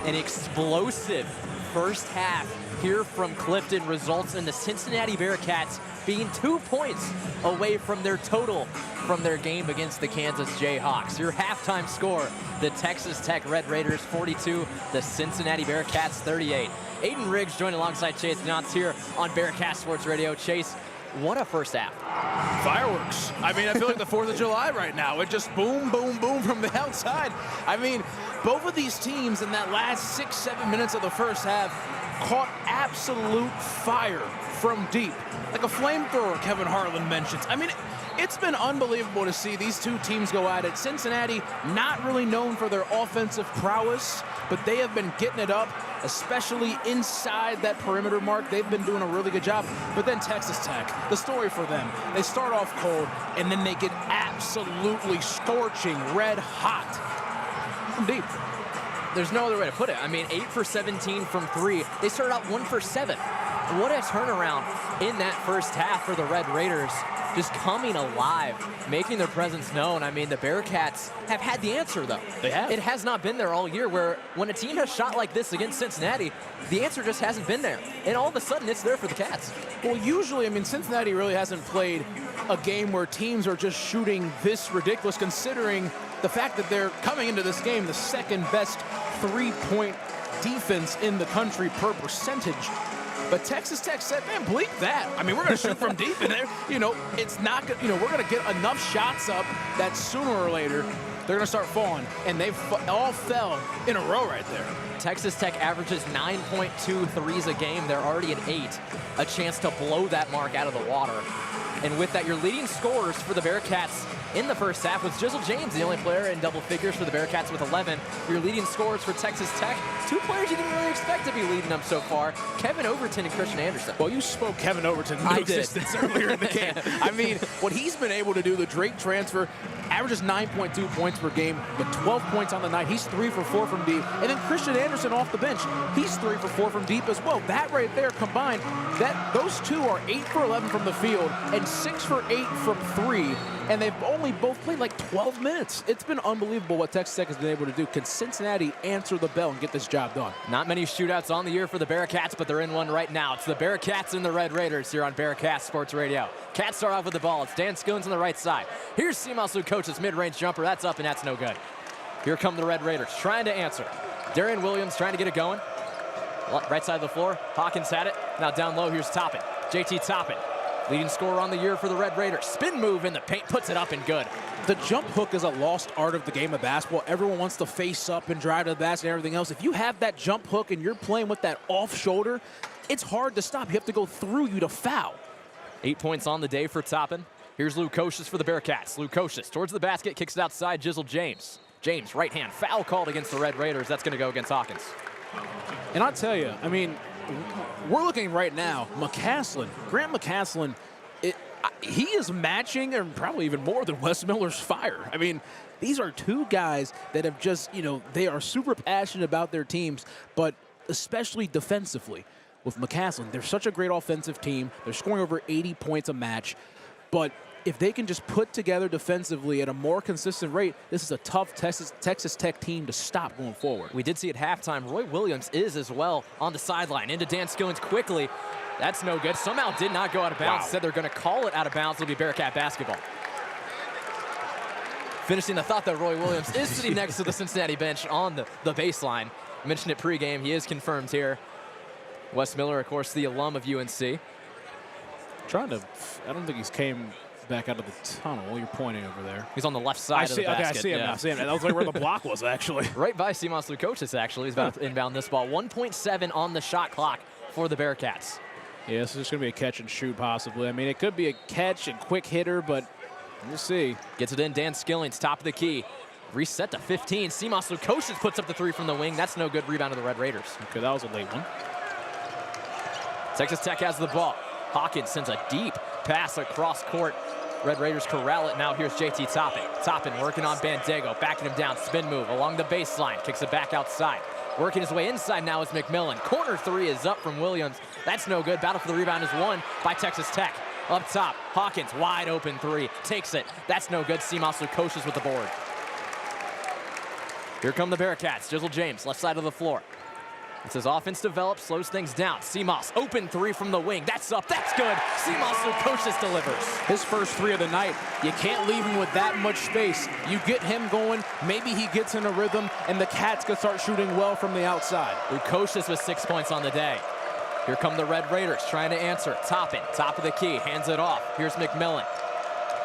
An explosive first half here from Clifton results in the Cincinnati Bearcats being 2 points away from their total from their game against the Kansas Jayhawks. Your halftime score, the Texas Tech Red Raiders 42, the Cincinnati Bearcats 38. Aiden Riggs joined alongside Chase Knotts here on Bearcat Sports Radio. Chase, what a first half. Fireworks. I mean, I feel like the 4th of July right now. It just boom, boom, boom from the outside. I mean, both of these teams in that last 6-7 minutes of the first half caught absolute fire from deep. Like a flamethrower, Kevin Harlan mentions. I mean, it's been unbelievable to see these two teams go at it. Cincinnati, not really known for their offensive prowess, but they have been getting it up, especially inside that perimeter mark. They've been doing a really good job. But then Texas Tech, the story for them, they start off cold, and then they get absolutely scorching, red hot from deep. There's no other way to put it. I mean, 8 for 17 from 3. They started out 1 for 7. What a turnaround in that first half for the Red Raiders. Just coming alive, making their presence known. I mean, the Bearcats have had the answer, though. They have. It has not been there all year, where when a team has shot like this against Cincinnati, the answer just hasn't been there. And all of a sudden, it's there for the Cats. Well, usually, I mean, Cincinnati really hasn't played a game where teams are just shooting this ridiculous, considering the fact that they're coming into this game the second best three-point defense in the country per percentage. But Texas Tech said, man, bleep that. I mean, we're going to shoot from deep in there. You know, it's not good. You know, we're going to get enough shots up that sooner or later they're going to start falling. And they all fell in a row right there. Texas Tech averages 9.2 threes a game. They're already at 8. A chance to blow that mark out of the water. And with that, your leading scorers for the Bearcats in the first half was Jizzle James, the only player in double figures for the Bearcats with 11. Your leading scorers for Texas Tech, 2 players you didn't really expect to be leading them so far, Kevin Overton and Christian Anderson. Well, you spoke Kevin Overton into existence earlier in the game. I mean, what he's been able to do, the Drake transfer, averages 9.2 points per game, but 12 points on the night. He's 3 for 4 from deep. And then Christian Anderson off the bench, he's 3 for 4 from deep as well. That right there combined, those two are 8 for 11 from the field and 6 for 8 from 3. And they've only both played like 12 minutes. It's been unbelievable what Texas Tech has been able to do. Can Cincinnati answer the bell and get this job done? Not many shootouts on the year for the Bearcats, but they're in one right now. It's the Bearcats and the Red Raiders here on Bearcat Sports Radio. Cats start off with the ball. It's Dan Skillins on the right side. Here's Seamouse Lukoch's mid-range jumper. That's up, and that's no good. Here come the Red Raiders trying to answer. Darian Williams trying to get it going. Right side of the floor. Hawkins had it. Now down low, here's Toppin. JT Toppin. Leading scorer on the year for the Red Raiders. Spin move in the paint, puts it up and good. The jump hook is a lost art of the game of basketball. Everyone wants to face up and drive to the basket and everything else. If you have that jump hook and you're playing with that off shoulder, it's hard to stop. You have to go through you to foul. 8 points on the day for Toppin. Here's Lukochis for the Bearcats. Lukochis towards the basket, kicks it outside, Jizzle James. James, right hand, foul called against the Red Raiders. That's going to go against Hawkins. And I'll tell you, I mean, we're looking right now, Grant McCaslin, he is matching and probably even more than Wes Miller's fire. I mean, these are two guys that have just, you know, they are super passionate about their teams, but especially defensively. With McCaslin, they're such a great offensive team. They're scoring over 80 points a match. But if they can just put together defensively at a more consistent rate, this is a tough Texas Tech team to stop going forward. We did see at halftime, Roy Williams is as well on the sideline. Into Dan Skillins quickly. That's no good. Somehow did not go out of bounds. Wow. Said they're going to call it out of bounds. It'll be Bearcat basketball. Finishing the thought that Roy Williams is sitting next to the Cincinnati bench on the baseline. I mentioned it pregame. He is confirmed here. Wes Miller, of course, the alum of UNC. I don't think he's came back out of the tunnel. You're pointing over there. He's on the left side of the basket. Okay, I see him now. I see him. That was like where the block was, actually. Right by Seamouse Lukochis, actually. He's about to inbound this ball. 1.7 on the shot clock for the Bearcats. Yeah, this is just going to be a catch and shoot, possibly. I mean, it could be a catch and quick hitter, but we'll see. Gets it in. Dan Skillings, top of the key. Reset to 15. Seamouse Lukochis puts up the 3 from the wing. That's no good. Rebound to the Red Raiders. Okay, that was a late one. Texas Tech has the ball. Hawkins sends a deep pass across court. Red Raiders corral it. Now here's JT Toppin. Toppin working on Bandego, backing him down. Spin move along the baseline. Kicks it back outside. Working his way inside now is McMillan. Corner 3 is up from Williams. That's no good. Battle for the rebound is won by Texas Tech. Up top, Hawkins, wide open 3. Takes it. That's no good. Seamouse Lukochis with the board. Here come the Bearcats. Jizzle James, left side of the floor. As his offense develops, slows things down. Seamoss, open three from the wing. That's up, that's good. Seamoss Lukosius delivers. His first three of the night, you can't leave him with that much space. You get him going, maybe he gets in a rhythm, and the Cats can start shooting well from the outside. Lukosius with 6 points on the day. Here come the Red Raiders trying to answer. Toppin, top of the key, hands it off. Here's McMillan.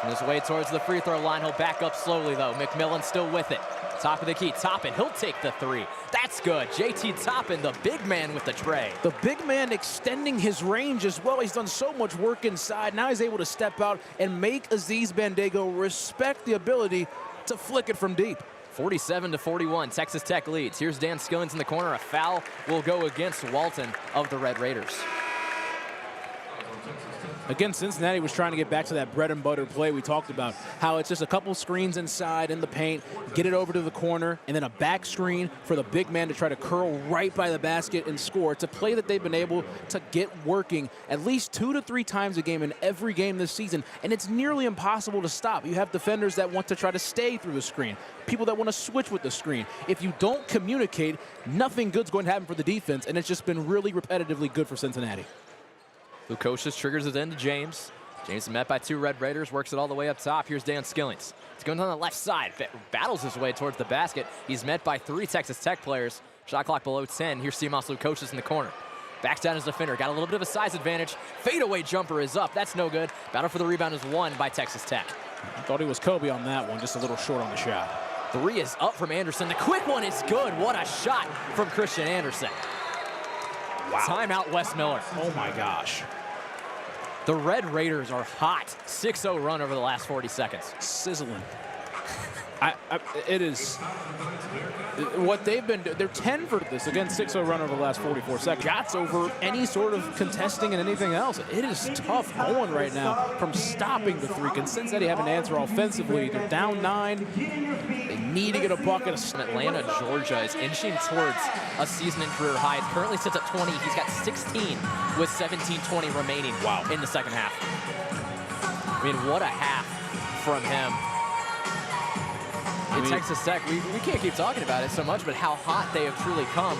On his way towards the free throw line, he'll back up slowly though. McMillan still with it. Top of the key, Toppin, he'll take the three. That's good. JT Toppin, the big man with the tray. The big man extending his range as well. He's done so much work inside. Now he's able to step out and make Aziz Bandaogo respect the ability to flick it from deep. 47-41, Texas Tech leads. Here's Dan Skillings in the corner. A foul will go against Walton of the Red Raiders. Again, Cincinnati was trying to get back to that bread and butter play we talked about, how it's just a couple screens inside in the paint, get it over to the corner, and then a back screen for the big man to try to curl right by the basket and score. It's a play that they've been able to get working at least 2 to 3 times a game in every game this season, and it's nearly impossible to stop. You have defenders that want to try to stay through the screen, people that want to switch with the screen. If you don't communicate, nothing good's going to happen for the defense, and it's just been really repetitively good for Cincinnati. Lukosius triggers it into James. James is met by 2 Red Raiders, works it all the way up top. Here's Dan Skillings. He's going down the left side, battles his way towards the basket. He's met by 3 Texas Tech players. Shot clock below 10. Here's Seamoss Lukosius in the corner. Backs down his defender. Got a little bit of a size advantage. Fadeaway jumper is up. That's no good. Battle for the rebound is won by Texas Tech. I thought he was Kobe on that one, just a little short on the shot. 3 is up from Anderson. The quick one is good. What a shot from Christian Anderson. Wow. Timeout, Wes Miller. Oh my gosh. The Red Raiders are hot. 6-0 run over the last 40 seconds. Sizzling. It is what they've been doing. They're 10 for this. Again, 6-0 run over the last 44 seconds. Shots over any sort of contesting and anything else. It is tough going right now from stopping the three. Can Cincinnati have an answer offensively? They're down 9. They need to get a bucket. Atlanta, Georgia is inching towards a season and career high. It currently sits at 20. He's got 16 with 17:20 remaining. Wow. In the second half. I mean, what a half from him. In Texas Tech, we can't keep talking about it so much, but how hot they have truly come.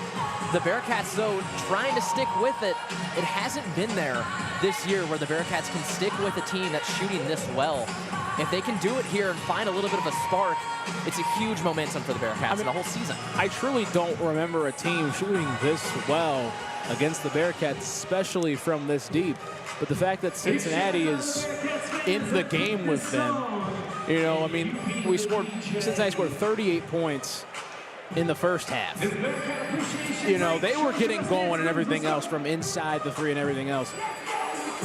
The Bearcats, though, trying to stick with it. It hasn't been there this year where the Bearcats can stick with a team that's shooting this well. If they can do it here and find a little bit of a spark, it's a huge momentum for the Bearcats in the whole season. I truly don't remember a team shooting this well against the Bearcats, especially from this deep. But the fact that Cincinnati is in the game with them, you know, I mean, Cincinnati scored 38 points in the first half. You know, they were getting going and everything else from inside the three and everything else.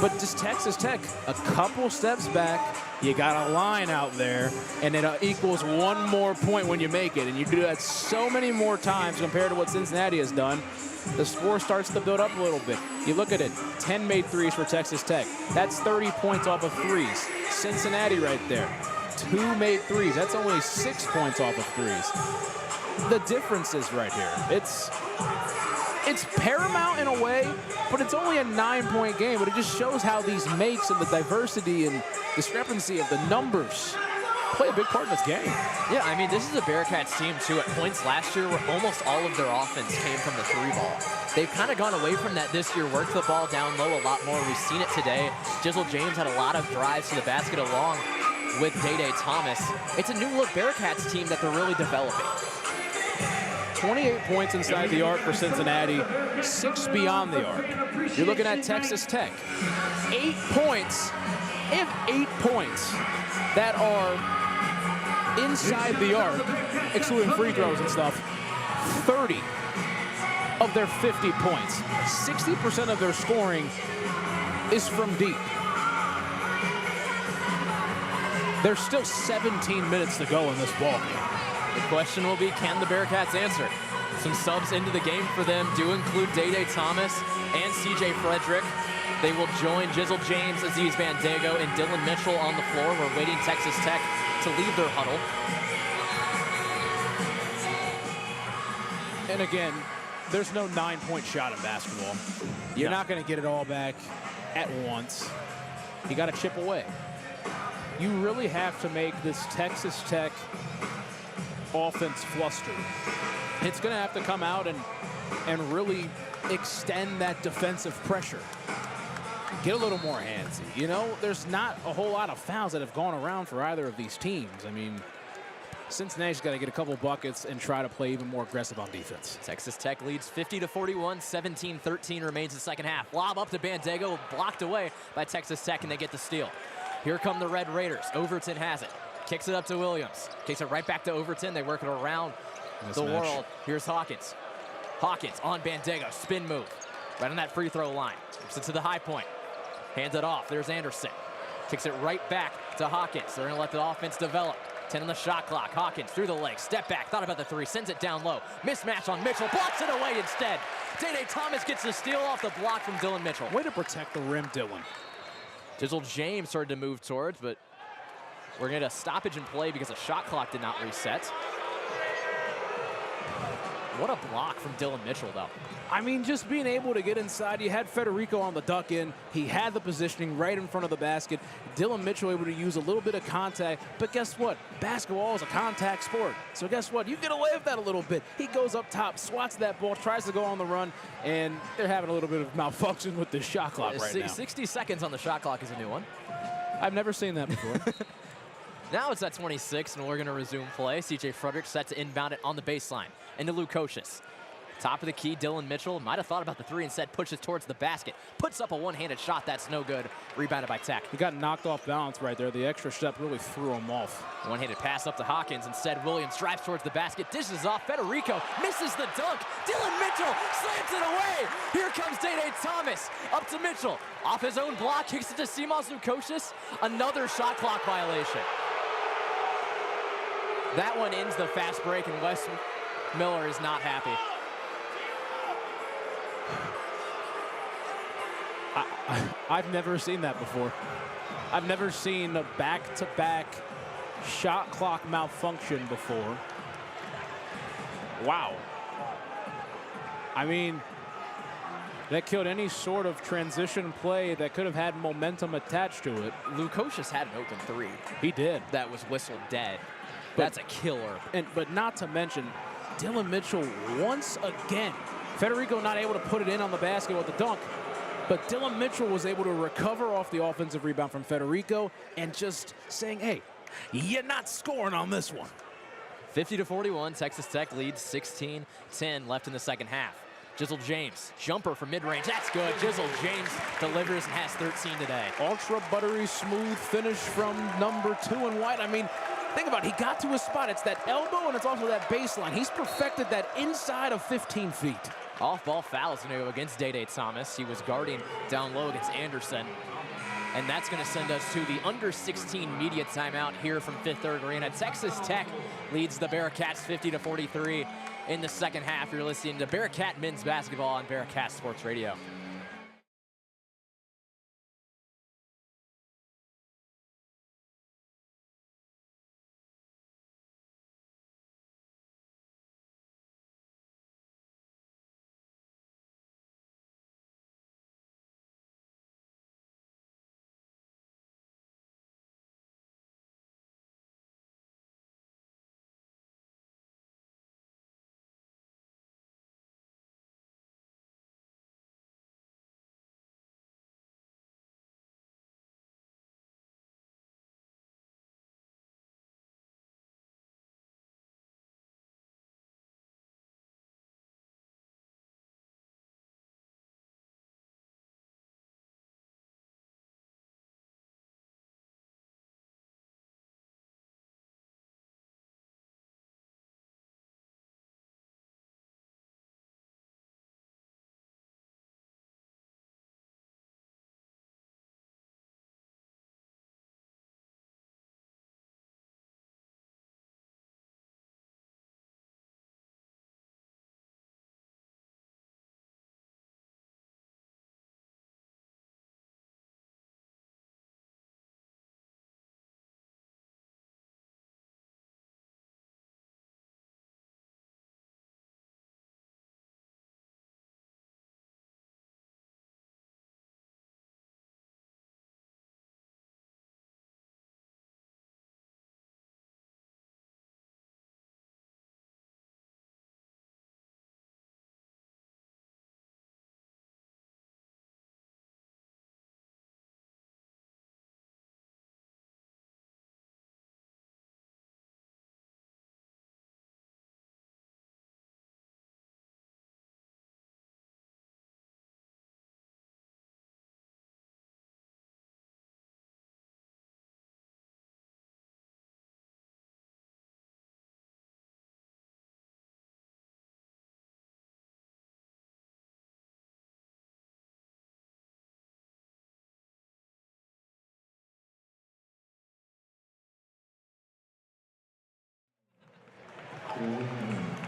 But just Texas Tech, a couple steps back, you got a line out there, and it equals 1 more point when you make it. And you do that so many more times compared to what Cincinnati has done. The score starts to build up a little bit. You look at it, 10 made threes for Texas Tech. That's 30 points off of threes. Cincinnati right there, 2 made threes. That's only 6 points off of threes. The difference is right here. It's paramount in a way, but it's only a 9-point game. But it just shows how these makes and the diversity and discrepancy of the numbers play a big part in this game. Yeah, I mean, this is a Bearcats team, too, at points last year where almost all of their offense came from the 3-ball. They've kind of gone away from that this year, worked the ball down low a lot more. We've seen it today. Jizzle James had a lot of drives to the basket along with Day-Day Thomas. It's a new-look Bearcats team that they're really developing. 28 points inside the arc for Cincinnati, 6 beyond the arc. You're looking at Texas Tech. 8 points. They have 8 points that are inside the arc, excluding free throws and stuff. 30 of their 50 points. 60% of their scoring is from deep. There's still 17 minutes to go in this ball game. The question will be, can the Bearcats answer? Some subs into the game for them do include Day-Day Thomas and C.J. Frederick. They will join Jizzle James, Aziz Bandaogo, and Dylan Mitchell on the floor. We're waiting Texas Tech to leave their huddle. And again, there's no 9-point shot in basketball. You're not going to get it all back at once. You got to chip away. You really have to make this Texas Tech offense flustered. It's going to have to come out and and really extend that defensive pressure. Get a little more handsy. You know, there's not a whole lot of fouls that have gone around for either of these teams. I mean, Cincinnati's got to get a couple buckets and try to play even more aggressive on defense. Texas Tech leads 50-41, 17-13 remains the second half. Lob up to Bandego, blocked away by Texas Tech, and they get the steal. Here come the Red Raiders. Overton has it. Kicks it up to Williams. Takes it right back to Overton. They work it around the world. Here's Hawkins. Hawkins on Bandego. Spin move. Right on that free throw line. Moves it to the high point. Hands it off. There's Anderson. Kicks it right back to Hawkins. They're going to let the offense develop. 10 on the shot clock. Hawkins through the legs. Step back. Thought about the three. Sends it down low. Mismatch on Mitchell. Blocks it away instead. Day Thomas gets the steal off the block from Dylan Mitchell. Way to protect the rim, Dylan. Jizzle James started to move towards, but we're going to get a stoppage in play because the shot clock did not reset. What a block from Dylan Mitchell, though. I mean, just being able to get inside. You had Federico on the duck in. He had the positioning right in front of the basket. Dylan Mitchell able to use a little bit of contact. But guess what? Basketball is a contact sport. So guess what? You get away with that a little bit. He goes up top, swats that ball, tries to go on the run, and they're having a little bit of malfunction with the shot clock right now. 60 seconds on the shot clock is a new one. I've never seen that before. Now it's at 26, and we're going to resume play. C.J. Frederick set to inbound it on the baseline. Into Lukosius. Top of the key, Dylan Mitchell might have thought about the three, instead pushes towards the basket. Puts up a one-handed shot. That's no good. Rebounded by Tech. He got knocked off balance right there. The extra step really threw him off. One-handed pass up to Hawkins. Instead, Williams drives towards the basket. Dishes off. Federico misses the dunk. Dylan Mitchell slams it away. Here comes Day Thomas. Up to Mitchell. Off his own block. Kicks it to Simas Lukosius. Another shot clock violation. That one ends the fast break, and Wes Miller is not happy. I've never seen that before. I've never seen a back-to-back shot clock malfunction before. Wow. I mean, that killed any sort of transition play that could have had momentum attached to it. Lukosius had an open three. He did. That was whistled dead. That's a killer. But not to mention, Dylan Mitchell once again. Federico not able to put it in on the basket with the dunk, but Dylan Mitchell was able to recover off the offensive rebound from Federico and just saying, hey, you're not scoring on this one. 50-41, Texas Tech leads 16-10 left in the second half. Jizzle James, jumper from mid-range. That's good. Jizzle James delivers and has 13 today. Ultra buttery smooth finish from number 2 in white. I mean, think about it. He got to his spot. It's that elbow and it's also that baseline. He's perfected that inside of 15 feet. Off-ball foul is going to go against Day Thomas. He was guarding down low against Anderson. And that's going to send us to the under-16 media timeout here from Fifth Third Arena. Texas Tech leads the Bearcats 50-43 in the second half. You're listening to Bearcat Men's Basketball on Bearcat Sports Radio.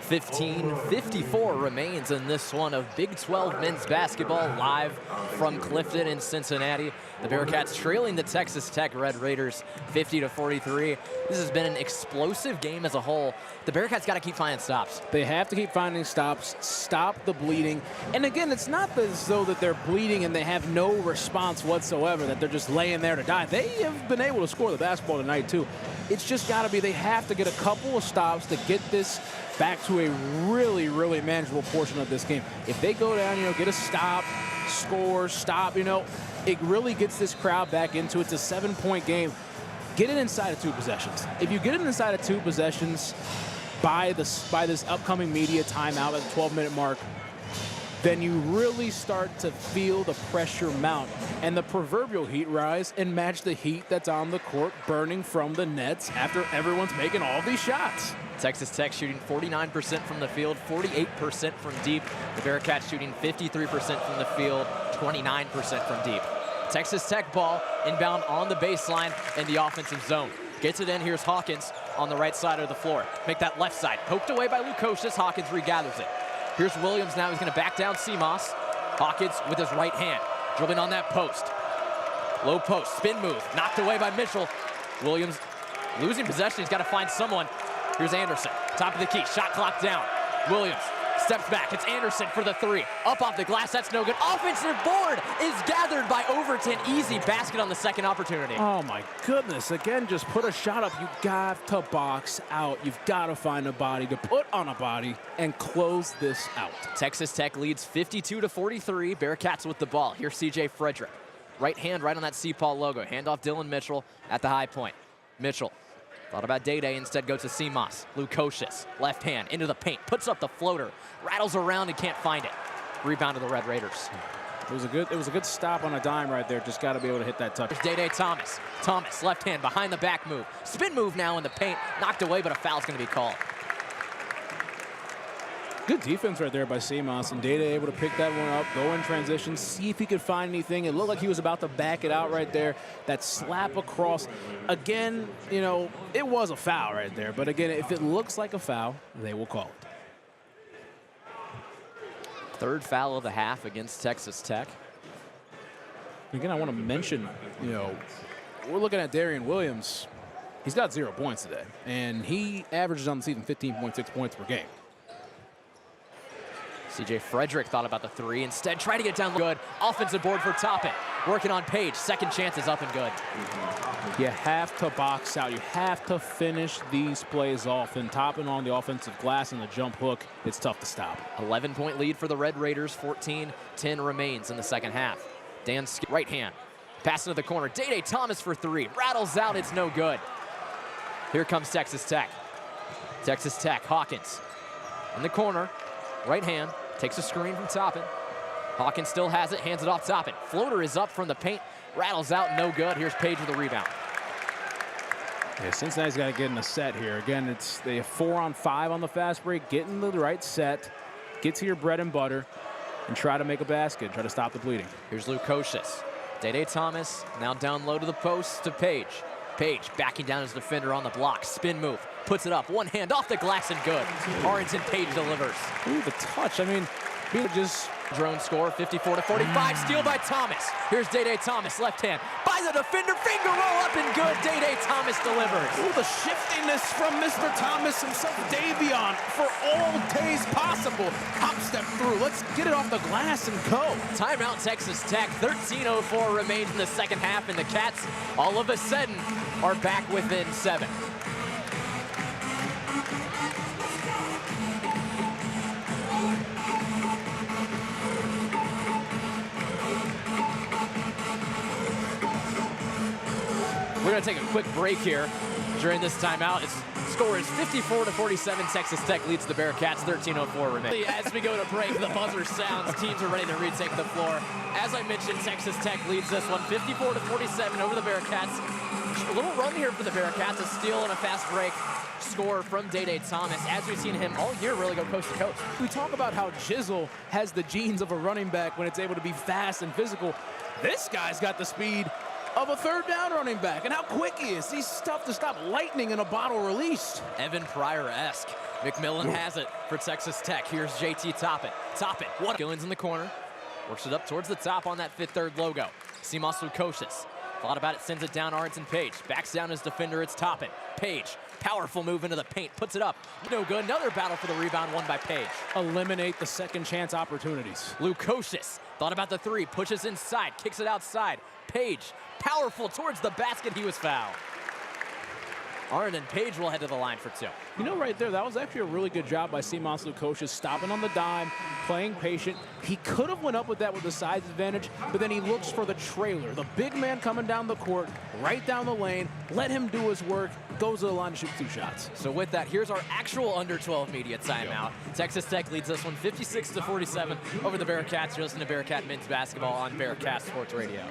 15:54 remains in this one of Big 12 men's basketball live from Clifton in Cincinnati. The Bearcats trailing the Texas Tech Red Raiders 50-43. This has been an explosive game as a whole. The Bearcats got to keep finding stops. They have to keep finding stops, stop the bleeding. And again, it's not as though that they're bleeding and they have no response whatsoever, that they're just laying there to die. They have been able to score the basketball tonight too. It's just got to be, they have to get a couple of stops to get this back to a really, really manageable portion of this game. If they go down, get a stop, score, stop, it really gets this crowd back into it. It's a 7-point game. Get it inside of 2 possessions. If you get it inside of 2 possessions by this upcoming media timeout at the 12-minute mark, then you really start to feel the pressure mount and the proverbial heat rise and match the heat that's on the court burning from the nets after everyone's making all these shots. Texas Tech shooting 49% from the field, 48% from deep. The Bearcats shooting 53% from the field, 29% from deep. Texas Tech ball inbound on the baseline in the offensive zone. Gets it in, here's Hawkins on the right side of the floor. Make that left side, poked away by Lukosius, Hawkins regathers it. Here's Williams now, he's gonna back down Seamoss. Hawkins with his right hand, dribbling on that post. Low post, spin move, knocked away by Mitchell. Williams losing possession, he's gotta find someone. Here's Anderson, top of the key, shot clock down. Williams steps back, it's Anderson for the 3. Up off the glass, that's no good. Offensive board is gathered by Overton. Easy basket on the second opportunity. Oh my goodness, again, just put a shot up. You got to box out. You've got to find a body to put on a body and close this out. Texas Tech leads 52-43, Bearcats with the ball. Here's CJ Frederick. Right hand right on that CPAL logo. Hand off Dylan Mitchell at the high point. Mitchell thought about Day-Day, instead goes to Seamoss. Lukosius, left hand, into the paint, puts up the floater, rattles around and can't find it. Rebound to the Red Raiders. It was a good stop on a dime right there. Just got to be able to hit that touch. There's Day-Day Thomas. Thomas, left hand, behind the back move. Spin move now in the paint, knocked away, but a foul's gonna be called. Good defense right there by Seamoss, and Day-Day able to pick that one up, go in transition, see if he could find anything. It looked like he was about to back it out right there. That slap across. Again, it was a foul right there. But again, if it looks like a foul, they will call it. Third foul of the half against Texas Tech. Again, I want to mention, we're looking at Darian Williams. He's got 0 points today, and he averages on the season 15.6 points per game. CJ Frederick thought about the 3, instead tried to get down good. Offensive board for Toppin. Working on Page, second chance is up and good. You have to box out. You have to finish these plays off, and Toppin on the offensive glass and the jump hook, it's tough to stop. 11-point lead for the Red Raiders, 14-10 remains in the second half. Dan right hand, pass into the corner. Day-Day Thomas for 3, rattles out, it's no good. Here comes Texas Tech. Texas Tech, Hawkins in the corner, right hand, takes a screen from Toppin. Hawkins still has it, hands it off Toppin. Floater is up from the paint, rattles out, no good. Here's Page with the rebound. Yeah, Cincinnati's got to get in a set here. Again, they have 4 on 5 on the fast break. Get in the right set, get to your bread and butter, and try to make a basket, try to stop the bleeding. Here's Lukosius. Day-Day Thomas now down low to the post to Page. Page backing down his defender on the block. Spin move, puts it up, one hand off the glass and good. Arrington Page delivers. Ooh, the touch. I mean, he just... Drone score, 54-45, steal by Thomas. Here's Day-Day Thomas, left hand, by the defender, finger roll up and good. Day-Day Thomas delivers. Ooh, the shiftiness from Mr. Thomas himself, Davion, for all days possible. Hop step through, let's get it off the glass and go. Timeout Texas Tech, 13:04 remains in the second half, and the Cats all of a sudden are back within 7. We're going to take a quick break here during this timeout. Its score is 54-47. Texas Tech leads the Bearcats, 13:04 remains. As we go to break, the buzzer sounds. Teams are ready to retake the floor. As I mentioned, Texas Tech leads this one, 54-47 over the Bearcats. A little run here for the Bearcats, a steal and a fast break score from Day-Day Thomas, as we've seen him all year really go coast to coast. We talk about how Jizzle has the genes of a running back when it's able to be fast and physical. This guy's got the speed of a third down running back, and how quick he is. He's tough to stop, lightning in a bottle released. Evan Pryor-esque. McMillan has it for Texas Tech. Here's JT Toppin. Toppin, Gillens in the corner. Works it up towards the top on that fifth third logo. Simas Lukosius. Thought about it, sends it down Arlington Page. Backs down his defender, it's Toppin. Page, powerful move into the paint, puts it up. No good, another battle for the rebound, won by Page. Eliminate the second chance opportunities. Lukosius, thought about the three, pushes inside, kicks it outside. Page, powerful towards the basket, he was fouled. Arlington Page will head to the line for two. You know, right there, that was actually a really good job by Simas Lukosius, stopping on the dime, playing patient. He could have went up with that with the size advantage, but then he looks for the trailer. The big man coming down the court, right down the lane, let him do his work, goes to the line to shoot 2 shots. So with that, here's our actual under 12 media timeout. Texas Tech leads this one 56-47 over the Bearcats. You're listening to Bearcat men's basketball on Bearcat Sports Radio.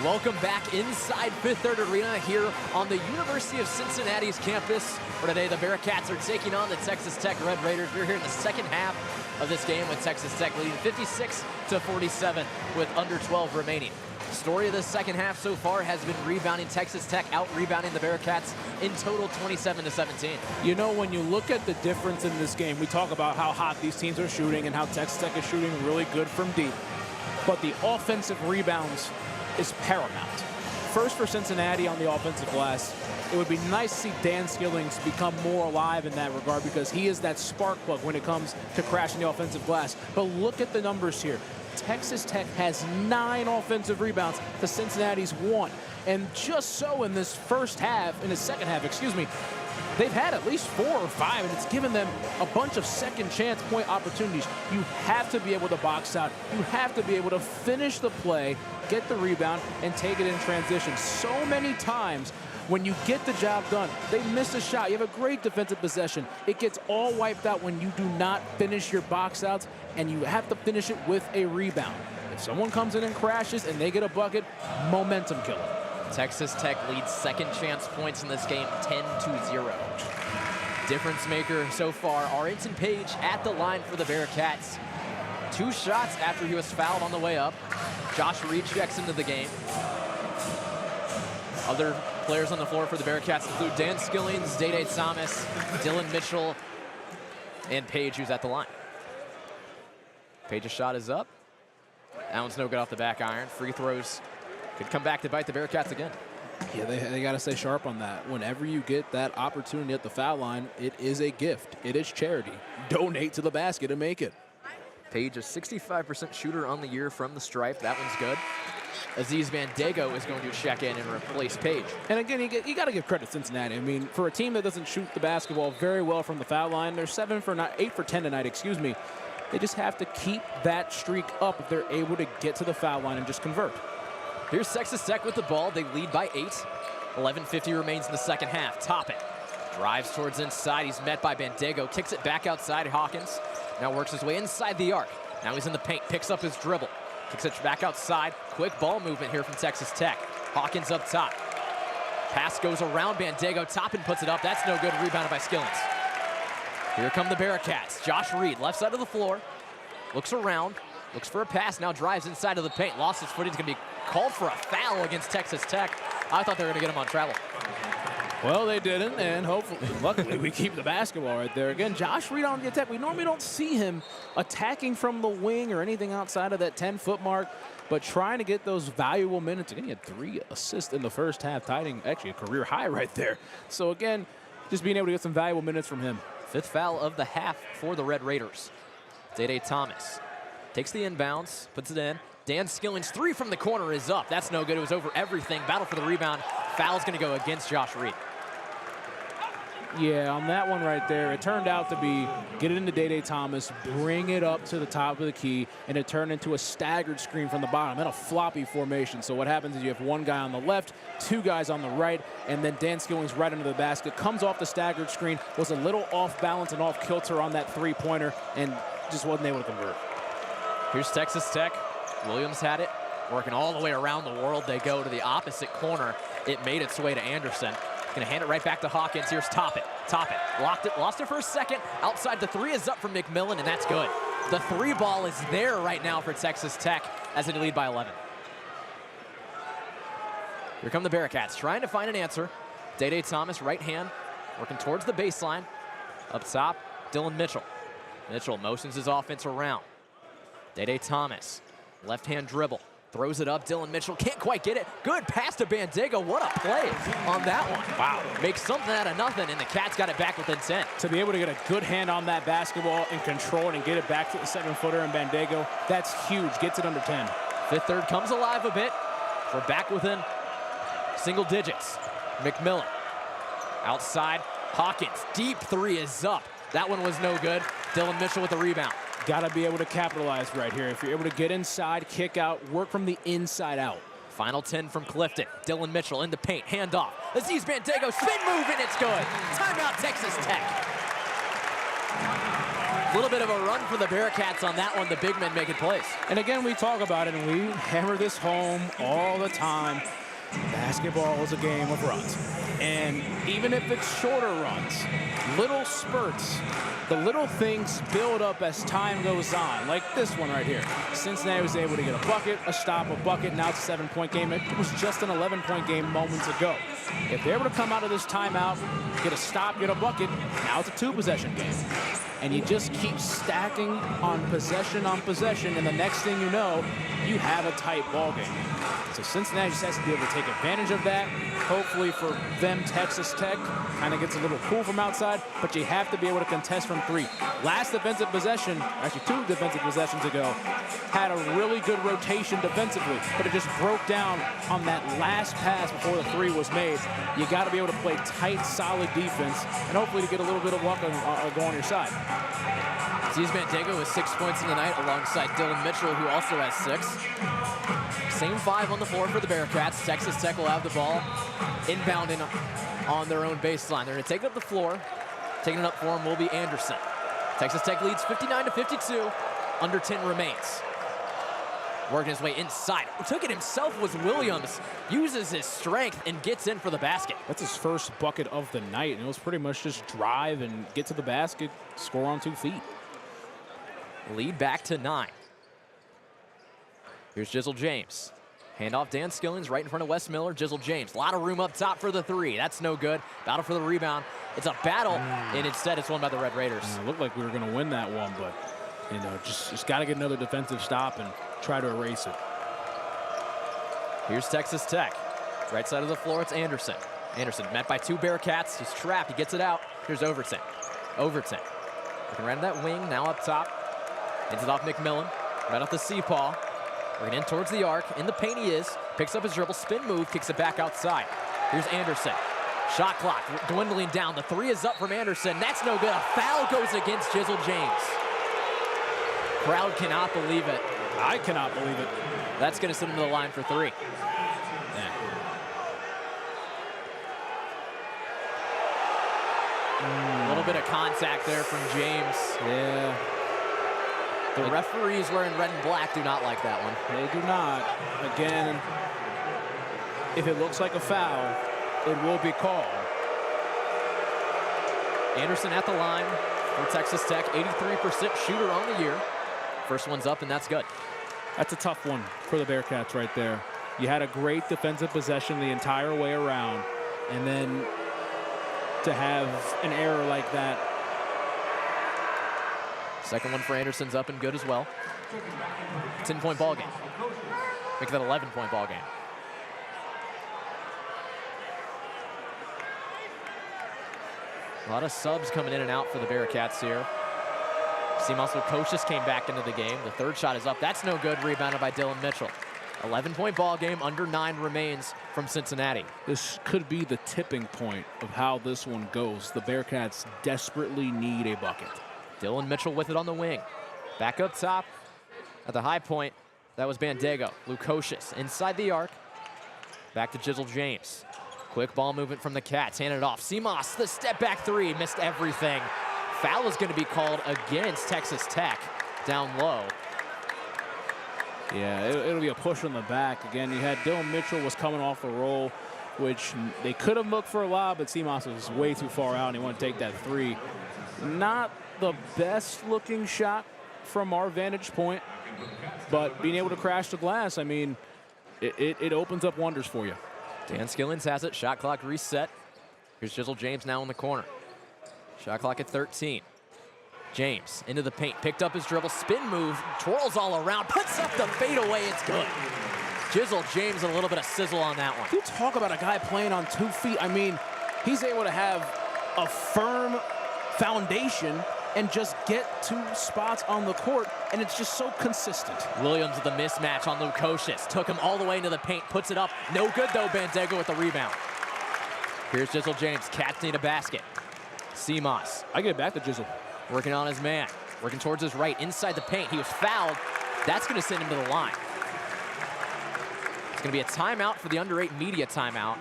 Welcome back inside Fifth Third Arena here on the University of Cincinnati's campus, where today the Bearcats are taking on the Texas Tech Red Raiders. We're here in the second half of this game with Texas Tech leading 56-47 with under 12 remaining. Story of the second half so far has been rebounding. Texas Tech out-rebounding the Bearcats in total 27-17. You know, when you look at the difference in this game, we talk about how hot these teams are shooting and how Texas Tech is shooting really good from deep. But the offensive rebounds is paramount. First for Cincinnati on the offensive glass. It would be nice to see Dan Skillings become more alive in that regard, because he is that spark plug when it comes to crashing the offensive glass. But look at the numbers here. Texas Tech has 9 offensive rebounds to Cincinnati's 1. And just so in this second half, they've had at least 4 or 5, and it's given them a bunch of second chance point opportunities. You have to be able to box out. You have to be able to finish the play, get the rebound, and take it in transition. So many times when you get the job done, they miss a shot. You have a great defensive possession. It gets all wiped out when you do not finish your box outs, and you have to finish it with a rebound. If someone comes in and crashes and they get a bucket, momentum killer. Texas Tech leads second chance points in this game 10-0. Difference maker so far, Arlington Page at the line for the Bearcats. 2 shots after he was fouled on the way up. Josh Reed checks into the game. Other players on the floor for the Bearcats include Dan Skillings, Day-Day Thomas, Dylan Mitchell, and Page, who's at the line. Page's shot is up. That one's no good off the back iron. Free throws could come back to bite the Bearcats again. Yeah, they got to stay sharp on that. Whenever you get that opportunity at the foul line, it is a gift. It is charity. Donate to the basket and make it. Page, a 65% shooter on the year from the stripe. That one's good. Aziz Bandego is going to check in and replace Page. And again, you got to give credit to Cincinnati. I mean, for a team that doesn't shoot the basketball very well from the foul line, they're 8 for 10 tonight, They just have to keep that streak up if they're able to get to the foul line and just convert. Here's Texas Tech with the ball. They lead by 8. 11:50 remains in the second half. Toppin Drives towards inside. He's met by Bandego. Kicks it back outside. Hawkins now works his way inside the arc. Now he's in the paint. Picks up his dribble. Kicks it back outside. Quick ball movement here from Texas Tech. Hawkins up top. Pass goes around Bandego. Toppin puts it up. That's no good. Rebounded by Skillings. Here come the Bearcats. Josh Reed, left side of the floor. Looks around. Looks for a pass. Now drives inside of the paint. Lost his footing. He's going to be called for a foul against Texas Tech. I thought they were going to get him on travel. Well, they didn't, and hopefully, luckily, we keep the basketball right there. Again, Josh Reed on the attack. We normally don't see him attacking from the wing or anything outside of that 10-foot mark, but trying to get those valuable minutes. Again, he had 3 assists in the first half, tying actually a career high right there. So again, just being able to get some valuable minutes from him. 5th foul of the half for the Red Raiders. Day Thomas takes the inbounds, puts it in. Dan Skillings' 3 from the corner is up. That's no good. It was over everything. Battle for the rebound. Foul's going to go against Josh Reed. Yeah, on that one right there, it turned out to be get it into Day Thomas, bring it up to the top of the key, and it turned into a staggered screen from the bottom, then a floppy formation. So what happens is you have 1 guy on the left, 2 guys on the right, and then Dan Skillings right into the basket, comes off the staggered screen, was a little off balance and off kilter on that 3-pointer, and just wasn't able to convert. Here's Texas Tech. Williams had it, working all the way around the world. They go to the opposite corner. It made its way to Anderson. Gonna hand it right back to Hawkins. Here's Toppin. Toppin lost it for a second. Outside, the 3 is up from McMillan, and that's good. The 3 ball is there right now for Texas Tech as they lead by 11. Here come the Bearcats, trying to find an answer. Day Thomas, right hand, working towards the baseline. Up top, Dylan Mitchell. Mitchell motions his offense around. Day Thomas, left hand dribble. Throws it up, Dylan Mitchell can't quite get it. Good pass to Bandego, what a play on that one. Wow, makes something out of nothing, and the Cats got it back within 10. To be able to get a good hand on that basketball and control it and get it back to the 7-footer and Bandego, that's huge, gets it under 10. 5th third comes alive a bit. We're back within single digits. McMillan, outside, Hawkins, deep 3 is up. That one was no good. Dylan Mitchell with the rebound. Got to be able to capitalize right here. If you're able to get inside, kick out, work from the inside out. Final 10 from Clifton. Dylan Mitchell in the paint, handoff. Aziz Bandego, spin move, and it's good. Timeout, Texas Tech. A little bit of a run for the Bearcats on that one. The big men making plays. And again, we talk about it, and we hammer this home all the time. Basketball is a game of runs. And even if it's shorter runs, little spurts, the little things build up as time goes on, like this one right here. Cincinnati was able to get a bucket, a stop, a bucket. Now it's a 7-point game. It was just an 11-point game moments ago. If they're able to come out of this timeout, get a stop, get a bucket, now it's a 2-possession game. And you just keep stacking on possession, and the next thing you know, you have a tight ball game. So Cincinnati just has to be able to take advantage of that. Hopefully for them, Texas Tech kind of gets a little cool from outside, but you have to be able to contest from 3. Last defensive possession, actually 2 defensive possessions ago, had a really good rotation defensively, but it just broke down on that last pass before the 3 was made. You got to be able to play tight, solid defense, and hopefully to get a little bit of luck go on your side. Aziz Bandego with 6 points in the night alongside Dylan Mitchell, who also has 6. Same 5 on the floor for the Bearcats. Texas Tech will have the ball inbounding on their own baseline. They're going to take it up the floor. Taking it up for them will be Anderson. Texas Tech leads 59-52. Under 10 remains. Working his way inside. Who took it himself was Williams. Uses his strength and gets in for the basket. That's his first bucket of the night, and it was pretty much just drive and get to the basket, score on 2 feet. Lead back to 9. Here's Jizzle James. Handoff Dan Skillings right in front of Wes Miller. Jizzle James. A lot of room up top for the 3. That's no good. Battle for the rebound. It's a battle, and instead it's won by the Red Raiders. It looked like we were going to win that one, but you know, just got to get another defensive stop and try to erase it. Here's Texas Tech. Right side of the floor, it's Anderson. Anderson met by 2 Bearcats. He's trapped. He gets it out. Here's Overton. Overton. Looking right at that wing, now up top. Hands it off McMillan. Right off the C-paw. Working in towards the arc. In the paint he is. Picks up his dribble, spin move, kicks it back outside. Here's Anderson. Shot clock dwindling down. The 3 is up from Anderson. That's no good. A foul goes against Jizzle James. Crowd cannot believe it. I cannot believe it. That's going to send him to the line for 3. bit of contact there from James. Yeah. The referees wearing red and black do not like that one. They do not. Again, if it looks like a foul, it will be called. Anderson at the line for Texas Tech, 83% shooter on the year. First one's up, and that's good. That's a tough one for the Bearcats right there. You had a great defensive possession the entire way around, and then to have an error like that. Second one for Anderson's up and good as well. 10-point ball game. Make that 11-point ball game. A lot of subs coming in and out for the Bearcats here. Seamus Lukosius came back into the game. The third shot is up. That's no good. Rebounded by Dylan Mitchell. 11-point ball game. Under 9 remains from Cincinnati. This could be the tipping point of how this one goes. The Bearcats desperately need a bucket. Dylan Mitchell with it on the wing. Back up top at the high point. That was Bandego. Lukosius inside the arc. Back to Jizzle James. Quick ball movement from the Cats. Handed it off. Seamus, the step back three. Missed everything. Foul is going to be called against Texas Tech down low. Yeah, it'll be a push on the back. Again, you had Dylan Mitchell was coming off the roll, which they could have looked for a lob, but Seamus was way too far out, and he wanted to take that three. Not the best looking shot from our vantage point, but being able to crash the glass, I mean, it opens up wonders for you. Dan Skillins has it. Shot clock reset. Here's Jizzle James now in the corner. Shot clock at 13. James into the paint. Picked up his dribble. Spin move. Twirls all around. Puts up the fadeaway. It's good. Jizzle James a little bit of sizzle on that one. You talk about a guy playing on 2 feet. I mean, he's able to have a firm foundation and just get 2 spots on the court, and it's just so consistent. Williams with a mismatch on Lukosius. Took him all the way into the paint. Puts it up. No good, though. Bandego with the rebound. Here's Jizzle James. Cats need a basket. Seamus. I get back to Jizzle. Working on his man. Working towards his right. Inside the paint. He was fouled. That's going to send him to the line. It's going to be a timeout for the under-8 media timeout.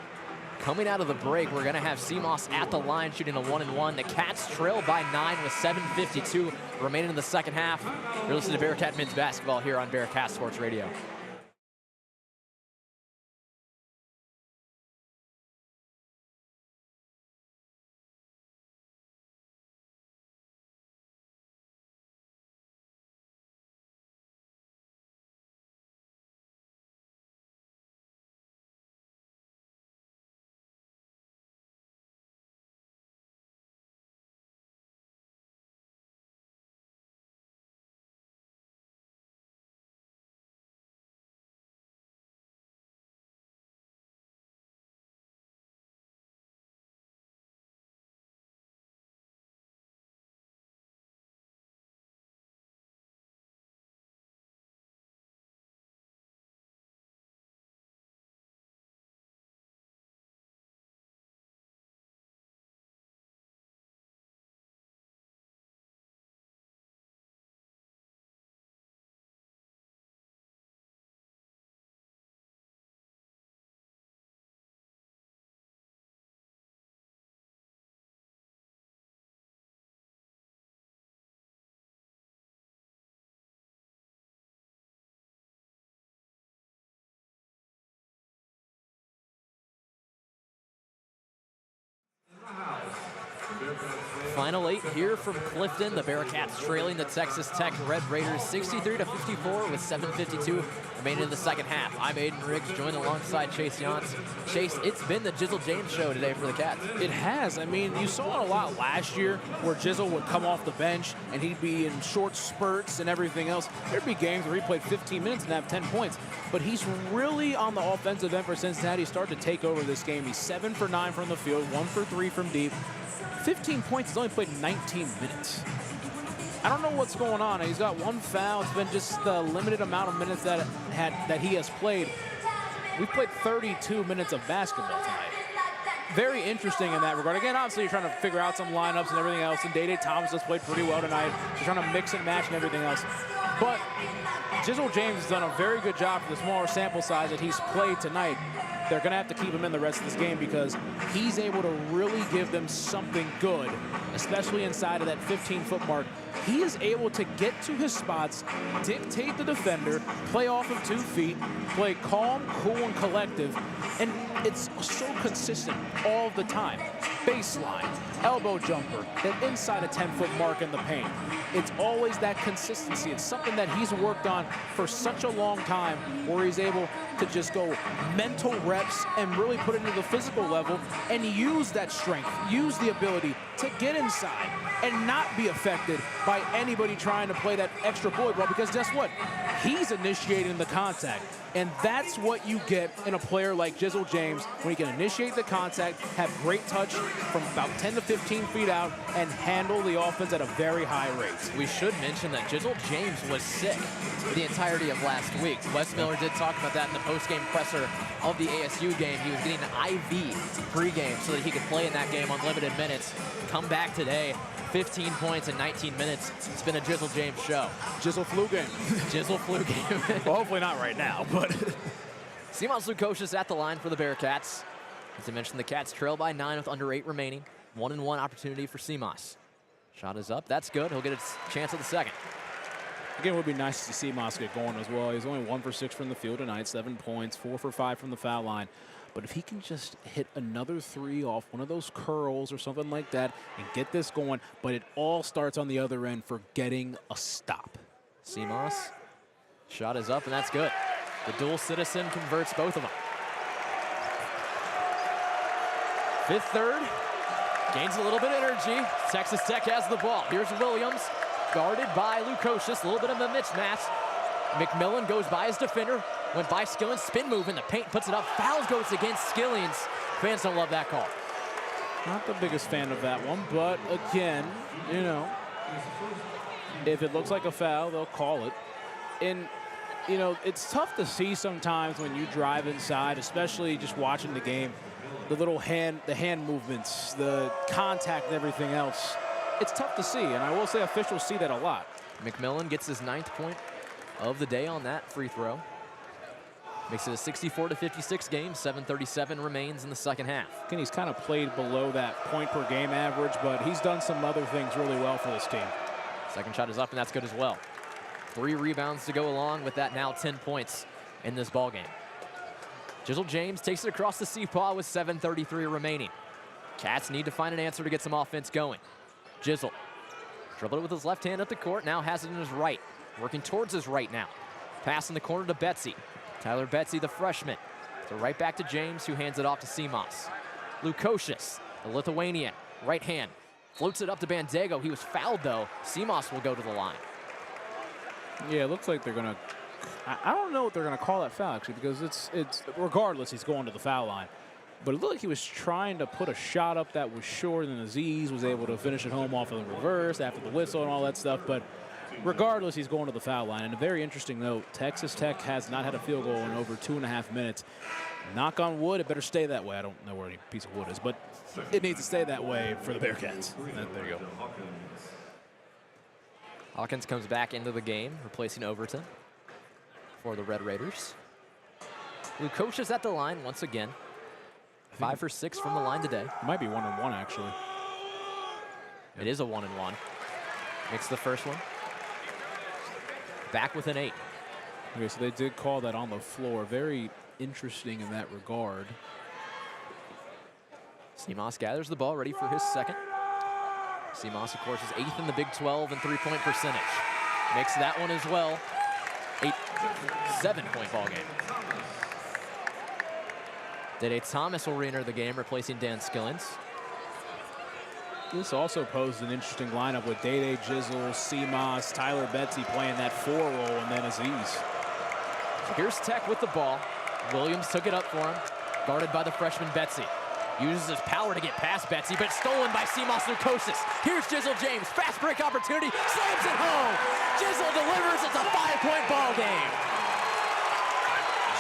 Coming out of the break, we're going to have Seamus at the line shooting a 1-and-1. The Cats trail by 9 with 7:52 remaining in the second half. You're listening to Bearcat Men's Basketball here on Bearcat Sports Radio. Final 8 here from Clifton. The Bearcats trailing the Texas Tech Red Raiders 63-54 with 7:52 remaining in the second half. I'm Aiden Riggs, joined alongside Chase Yance. Chase, it's been the Jizzle James show today for the Cats. It has. I mean, you saw it a lot last year where Jizzle would come off the bench and he'd be in short spurts and everything else. There'd be games where he played 15 minutes and have 10 points. But he's really on the offensive end for Cincinnati. He started to take over this game. He's 7 for 9 from the field, 1 for 3 from deep. 15 points, he's only played 19 minutes. I don't know what's going on. He's got 1 foul. It's been just the limited amount of minutes that he has played. We've played 32 minutes of basketball tonight. Very interesting in that regard. Again, obviously you're trying to figure out some lineups and everything else, and Day-Day Thomas has played pretty well tonight. You're trying to mix and match and everything else. But Jizzle James has done a very good job for the smaller sample size that he's played tonight. they're going to have to keep him in the rest of this game because he's able to really give them something good, especially inside of that 15-foot mark. He is able to get to his spots, dictate the defender, play off of 2 feet, play calm, cool, and collective, and it's so consistent all the time. Baseline, elbow jumper, then inside a 10-foot mark in the paint. It's always that consistency. It's something that he's worked on for such a long time where he's able to just go mental reps and really put it into the physical level and use that strength, use the ability to get inside and not be affected by anybody trying to play that extra bully ball, because guess what? He's initiating the contact. And that's what you get in a player like Jizzle James, when he can initiate the contact, have great touch from about 10 to 15 feet out, and handle the offense at a very high rate. We should mention that Jizzle James was sick for the entirety of last week. Wes Miller did talk about that in the post-game presser of the ASU game. He was getting an IV pregame so that he could play in that game on limited minutes. Come back today, 15 points in 19 minutes. It's been a Jizzle James show. Jizzle flu game. Jizzle flu game. Well, hopefully not right now, but. Simas Lukosius at the line for the Bearcats. As I mentioned, the Cats trail by 9 with under 8 remaining. 1-and-1 opportunity for Simas. Shot is up. That's good. He'll get a chance at the second. Again, it would be nice to see Simas get going as well. He's only 1 for 6 from the field tonight, 7 points, 4 for 5 from the foul line. But if he can just hit another 3 off one of those curls or something like that and get this going, but it all starts on the other end for getting a stop. Simas, shot is up, and that's good. The dual citizen converts both of them. Fifth third, gains a little bit of energy. Texas Tech has the ball. Here's Williams, guarded by Lukosius, a little bit of a mismatch. McMillan goes by his defender, went by Skillings, spin move in the paint, puts it up, foul goes against Skillings. Fans don't love that call. Not the biggest fan of that one, but again, you know, if it looks like a foul, they'll call it. And, you know, it's tough to see sometimes when you drive inside, especially just watching the game, the little hand movements, the contact and everything else. It's tough to see, and I will say officials see that a lot. McMillan gets his 9th point of the day on that free throw. Makes it a 64-56 game. 7:37 remains in the second half. Again, he's kind of played below that point per game average, but he's done some other things really well for this team. Second shot is up, and that's good as well. 3 rebounds to go along with that, now 10 points in this ball game. Jizzle James takes it across the C-paw with 7:33 remaining. Cats need to find an answer to get some offense going. Jizzle dribbled it with his left hand up the court, now has it in his right. Working towards his right now. Pass in the corner to Betsy. Tyler Betsy, the freshman. So right back to James, who hands it off to Simas. Lukosius, the Lithuanian, right hand. Floats it up to Bandego. He was fouled, though. Simas will go to the line. Yeah, it looks like they're going to... I don't know what they're going to call that foul, actually, because it's regardless, he's going to the foul line. But it looked like he was trying to put a shot up that was shorter than Aziz was able to finish it home off of the reverse after the whistle and all that stuff. But regardless, he's going to the foul line. And a very interesting note, Texas Tech has not had a field goal in over 2.5 minutes. Knock on wood, it better stay that way. I don't know where any piece of wood is, but it needs to stay that way for the Bearcats. There you go. Hawkins comes back into the game, replacing Overton for the Red Raiders. Lukosius at the line once again. 5 for 6 from the line today. It might be 1-and-1, actually. It is a 1-and-1. Makes the first one. Back with an 8. Okay, so they did call that on the floor. Very interesting in that regard. Simas gathers the ball, ready for his second. Simas, of course, is 8th in the Big 12 in three-point percentage. Makes that one as well. 7-point ball game. Dede Thomas will re-enter the game, replacing Dan Skillings. This also posed an interesting lineup with Dede, Jizzle, Simas, Tyler Betsy playing that 4 role, and then Aziz. Here's Tech with the ball. Williams took it up for him, guarded by the freshman Betsy. Uses his power to get past Betsy, but stolen by Simas Lukosius. Here's Jizzle James, fast break opportunity, slams it home. Jizzle delivers, it's a 5-point ball game.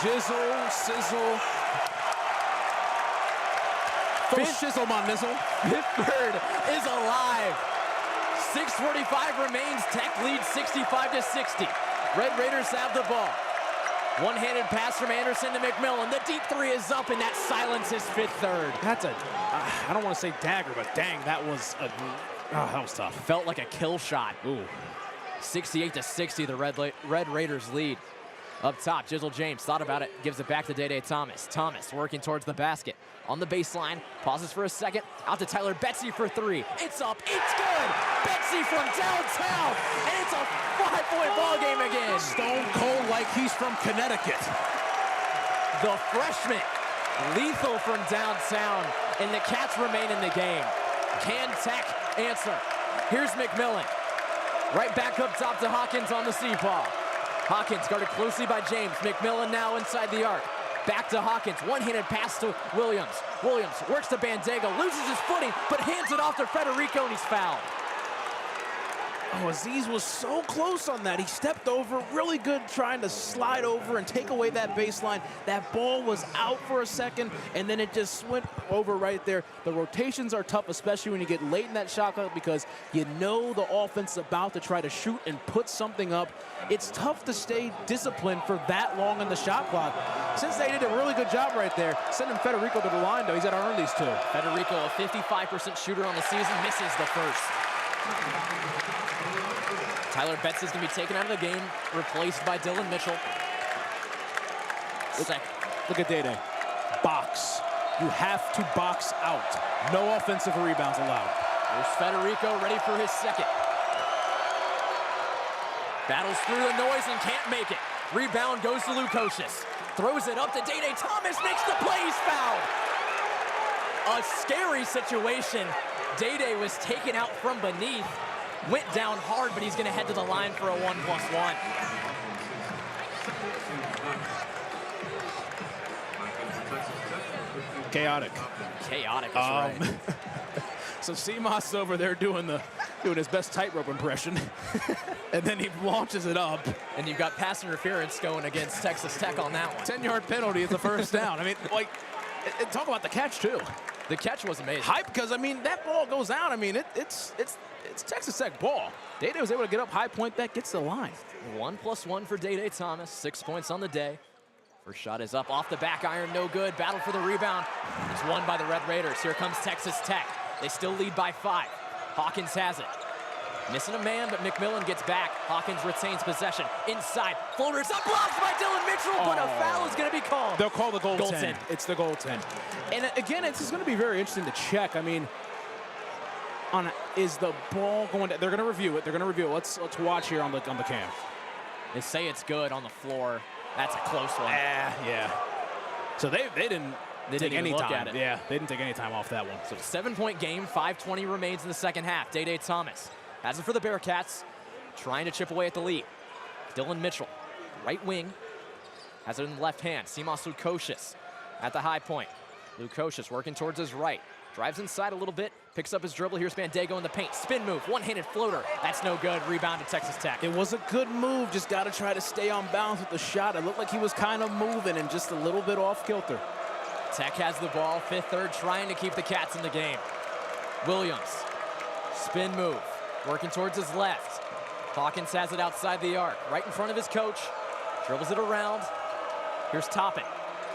Jizzle, sizzle. Shizzle, my nizzle. Fifth third is alive. 6:45 remains. Tech leads 65-60. Red Raiders have the ball. One-handed pass from Anderson to McMillan. The deep three is up, and that silences fifth third. That's a, I don't want to say dagger, but dang, that was that was tough. Felt like a kill shot. Ooh. 68-60, the Red Raiders lead. Up top, Jizzle James thought about it, gives it back to Day Thomas. Thomas working towards the basket. On the baseline, pauses for a second, out to Tyler Betsy for three. It's up, it's good! Betsy from downtown, and it's a 5-point ball game again. Stone cold like he's from Connecticut. The freshman, lethal from downtown, and the Cats remain in the game. Can Tech answer? Here's McMillan. Right back up top to Hawkins on the C-ball. Hawkins guarded closely by James. McMillan now inside the arc. Back to Hawkins, one-handed pass to Williams. Williams works to Bandega, loses his footing, but hands it off to Federico, and he's fouled. Oh, Aziz was so close on that. He stepped over, really good trying to slide over and take away that baseline. That ball was out for a second, and then it just went over right there. The rotations are tough, especially when you get late in that shot clock, because you know the offense is about to try to shoot and put something up. It's tough to stay disciplined for that long in the shot clock. Cincinnati did a really good job right there, sending Federico to the line, though. He's got to earn these two. Federico, a 55% shooter on the season, misses the first. Tyler Betts is going to be taken out of the game, replaced by Dylan Mitchell. Look at Day. Box. You have to box out. No offensive rebounds allowed. There's Federico ready for his second. Battles through the noise and can't make it. Rebound goes to Lukosius. Throws it up to Day Thomas, makes the play, he's fouled. A scary situation. Day was taken out from beneath. Went down hard, but he's going to head to the line for a 1+1. Chaotic. Chaotic is right. So Seamoss over there doing his best tightrope impression, and then he launches it up. And you've got pass interference going against Texas Tech on that one. 10-yard penalty is the first down. I mean, like, talk about the catch too. The catch was amazing. Hype, because I mean that ball goes out. I mean it's Texas Tech ball. Day was able to get up high point that gets to the line. 1+1 for Day Thomas. 6 points on the day. First shot is up off the back iron, no good. Battle for the rebound. It's won by the Red Raiders. Here comes Texas Tech. They still lead by 5. Hawkins has it. Missing a man, but McMillan gets back. Hawkins retains possession. Inside, floaters up, blocked by Dylan Mitchell, but a foul is going to be called. They'll call the goaltend. It's the goaltend. And again, it's going to be very interesting to check. I mean, is the ball going to, they're going to review it. They're going to review it. Let's watch here on the cam. They say it's good on the floor. That's a close one. Yeah. So they didn't take any look time. at it. Yeah, they didn't take any time off that one. So 7-point game, 5:20 remains in the second half. Day Thomas has it for the Bearcats, trying to chip away at the lead. Dylan Mitchell, right wing, has it in the left hand. Seamoss Lukosius at the high point. Lukosius working towards his right. Drives inside a little bit, picks up his dribble. Here's Bandego in the paint. Spin move, one-handed floater. That's no good. Rebound to Texas Tech. It was a good move. Just got to try to stay on balance with the shot. It looked like he was kind of moving and just a little bit off kilter. Tech has the ball, fifth third, trying to keep the Cats in the game. Williams, spin move, working towards his left. Hawkins has it outside the arc, right in front of his coach. Dribbles it around. Here's Toppin.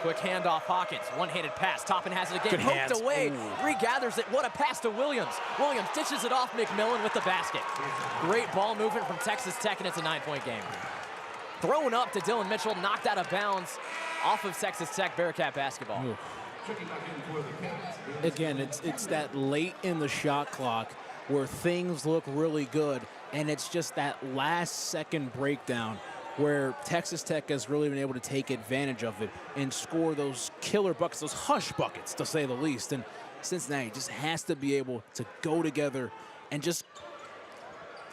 Quick handoff, Hawkins. One-handed pass. Toppin has it again. Poked away. Regathers it. What a pass to Williams. Williams dishes it off. McMillan with the basket. Great ball movement from Texas Tech, and it's a 9-point game. Thrown up to Dylan Mitchell, knocked out of bounds off of Texas Tech. Bearcat basketball. Ooh. Again, it's that late in the shot clock where things look really good, and it's just that last second breakdown where Texas Tech has really been able to take advantage of it and score those killer buckets, those hush buckets, to say the least. And Cincinnati just has to be able to go together and just,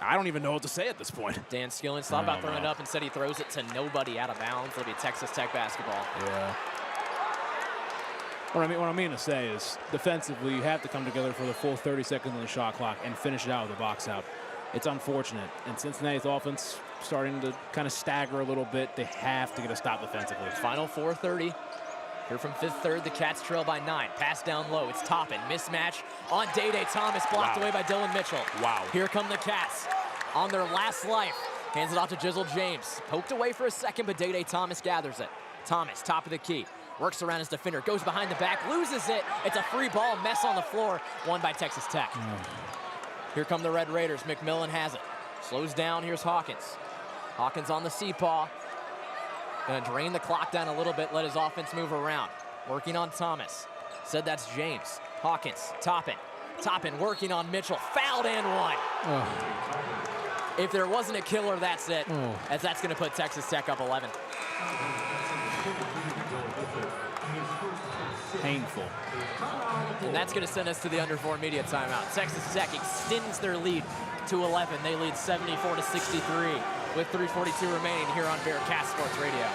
I don't even know what to say at this point. Dan Skillins thought about throwing it up and said he throws it to nobody out of bounds. It'll be Texas Tech basketball. Yeah. What I mean to say is, defensively, you have to come together for the full 30 seconds on the shot clock and finish it out with a box out. It's unfortunate. And Cincinnati's offense starting to kind of stagger a little bit. They have to get a stop defensively. Final 4:30. Here from fifth third, the Cats trail by 9. Pass down low. It's Toppin. Mismatch on Day Thomas, blocked away by Dylan Mitchell. Wow. Here come the Cats on their last life. Hands it off to Jizzle James. Poked away for a second, but Day-Day Thomas gathers it. Thomas, top of the key. Works around his defender, goes behind the back, loses it. It's a free ball, mess on the floor, won by Texas Tech. Here come the Red Raiders. McMillan has it. Slows down, here's Hawkins. Hawkins on the C-paw. Gonna drain the clock down a little bit, let his offense move around. Working on Thomas. Said that's James. Hawkins, Toppin. Toppin working on Mitchell. Fouled and one. If there wasn't a killer, that's it. As that's gonna put Texas Tech up 11. Painful. And that's gonna send us to the under 4 media timeout. Texas Tech extends their lead to 11. They lead 74-63 with 3:42 remaining here on Bearcat Sports Radio.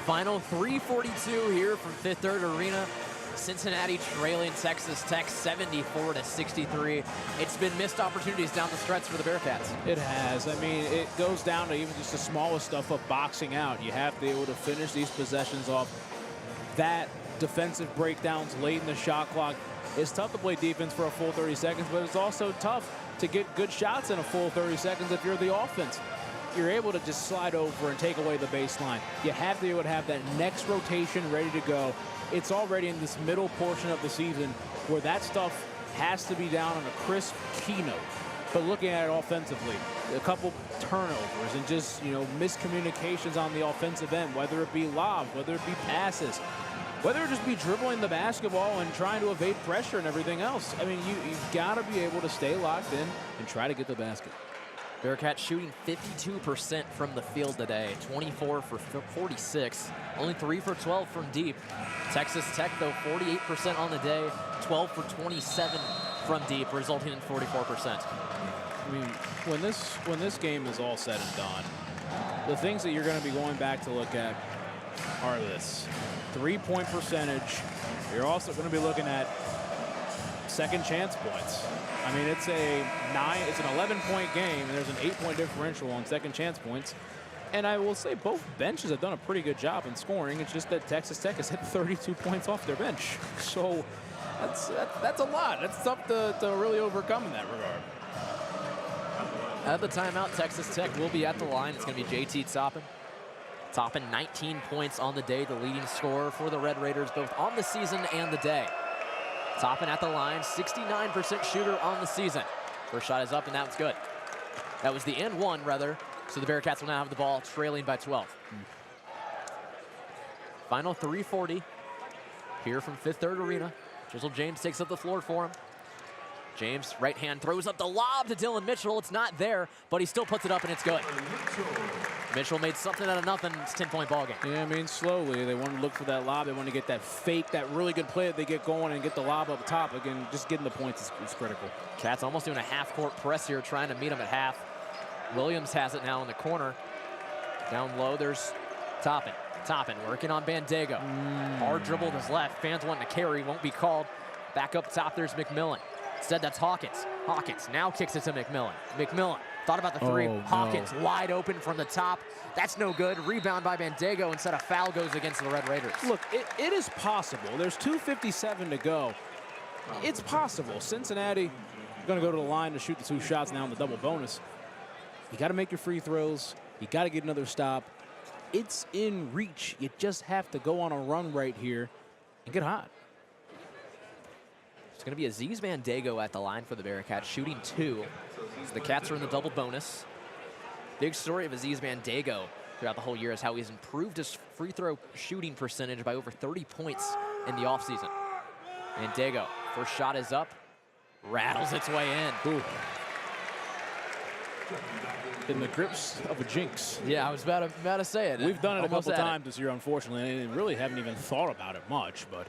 Final 3:42 here from Fifth Third Arena. Cincinnati trailing Texas Tech 74-63. It's been missed opportunities down the stretch for the Bearcats. It has. I mean, it goes down to even just the smallest stuff of boxing out. You have to be able to finish these possessions off. That defensive breakdowns late in the shot clock. It's tough to play defense for a full 30 seconds, but it's also tough to get good shots in a full 30 seconds if you're the offense. You're able to just slide over and take away the baseline. You have to be able to have that next rotation ready to go. It's already in this middle portion of the season where that stuff has to be down on a crisp keynote. But looking at it offensively, a couple turnovers and just, miscommunications on the offensive end, whether it be lobs, whether it be passes, whether it just be dribbling the basketball and trying to evade pressure and everything else. I mean, you've got to be able to stay locked in and try to get the basket. Bearcats shooting 52% from the field today, 24 for 46, only 3 for 12 from deep. Texas Tech, though, 48% on the day, 12 for 27 from deep, resulting in 44%. I mean, when this game is all said and done, the things that you're going to be going back to look at are this: 3-point percentage. You're also going to be looking at second chance points. I mean, it's an 11-point game, and there's an 8-point differential on second chance points. And I will say both benches have done a pretty good job in scoring. It's just that Texas Tech has hit 32 points off their bench. So that's a lot. That's tough to really overcome in that regard. At the timeout, Texas Tech will be at the line. It's going to be JT Toppin. Toppin, 19 points on the day, the leading scorer for the Red Raiders, both on the season and the day. Toppin at the line, 69% shooter on the season. First shot is up, and that was good. That was the and one, rather. So the Bearcats will now have the ball, trailing by 12. Final 3:40 here from Fifth Third Arena. Jizzle James takes up the floor for him. James, right hand, throws up the lob to Dylan Mitchell. It's not there, but he still puts it up, and it's good. Mitchell made something out of nothing. It's a 10-point ball game. Yeah, I mean, slowly. They want to look for that lob. They want to get that fake, that really good play that they get going and get the lob up top. Again, just getting the points is critical. Cats almost doing a half-court press here, trying to meet him at half. Williams has it now in the corner. Down low, there's Toppin. Toppin working on Bandego. Hard dribble to his left. Fans wanting to carry, won't be called. Back up top, there's McMillan. Instead, that's Hawkins. Hawkins now kicks it to McMillan. McMillan Thought about the three. Oh, Hawkins no. wide open from the top. That's no good. Rebound by Bandego. Instead, a foul goes against the Red Raiders. Look, it is possible. There's 2:57 to go. It's possible. Cincinnati going to go to the line to shoot the 2 shots now in the double bonus. You got to make your free throws. You got to get another stop. It's in reach. You just have to go on a run right here and get hot. It's going to be Aziz Bandego at the line for the Bearcats, shooting 2. So the Cats are in the double bonus. Big story of Aziz Bandego throughout the whole year is how he's improved his free throw shooting percentage by over 30 points in the offseason. Bandego, first shot is up, rattles its way in. Ooh. In the grips of a jinx. Yeah, I was about to say it. We've done it Almost a couple had times this year, unfortunately, and really haven't even thought about it much, but,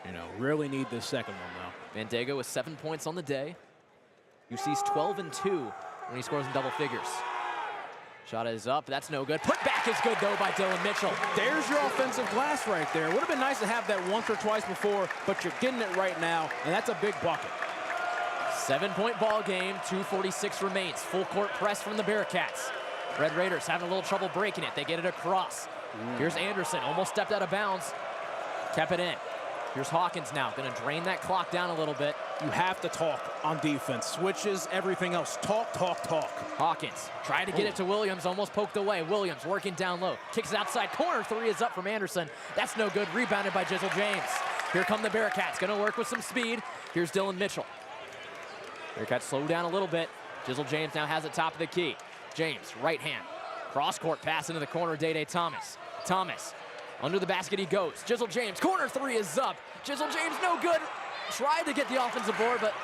you know, really need this second one now. Bandego with 7 points on the day. UC's 12-2 when he scores in double figures. Shot is up. That's no good. Put back is good, though, by Dylan Mitchell. There's your offensive glass right there. Would have been nice to have that once or twice before, but you're getting it right now, and that's a big bucket. 7-point ball game. 2:46 remains. Full court press from the Bearcats. Red Raiders having a little trouble breaking it. They get it across. Here's Anderson. Almost stepped out of bounds. Kept it in. Here's Hawkins now. Going to drain that clock down a little bit. You have to talk on defense. Switches, everything else. Talk, talk, talk. Hawkins tried to get it to Williams, almost poked away. Williams working down low. Kicks it outside corner. 3 is up from Anderson. That's no good. Rebounded by Jizzle James. Here come the Bearcats. Going to work with some speed. Here's Dylan Mitchell. Bearcats slow down a little bit. Jizzle James now has it top of the key. James, right hand. Cross-court pass into the corner. Day Thomas. Thomas. Under the basket he goes. Jizzle James, corner 3 is up. Jizzle James, no good. Tried to get the offensive board, but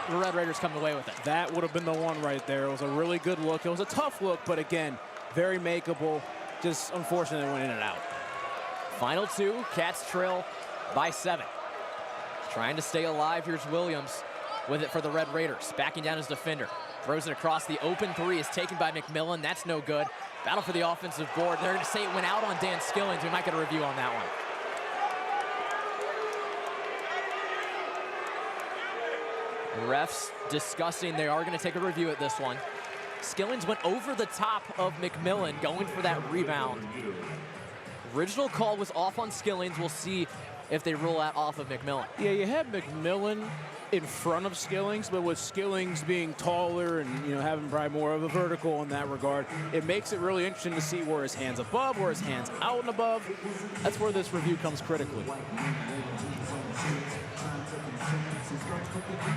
the Red Raiders come away with it. That would have been the one right there. It was a really good look. It was a tough look, but again, very makeable. Just unfortunately it went in and out. Final 2, Cats trail by 7. Trying to stay alive, here's Williams with it for the Red Raiders. Backing down his defender. Throws it across, the open 3 is taken by McMillan. That's no good. Battle for the offensive board. They're going to say it went out on Dan Skillings. We might get a review on that one. The refs discussing. They are going to take a review at this one. Skillings went over the top of McMillan, going for that rebound. Original call was off on Skillings. We'll see if they rule that off of McMillan. Yeah, you had McMillan in front of Skillings, but with Skillings being taller and, you know, having probably more of a vertical in that regard, it makes it really interesting to see where his hand's above, where his hand's out and above. That's where this review comes critically.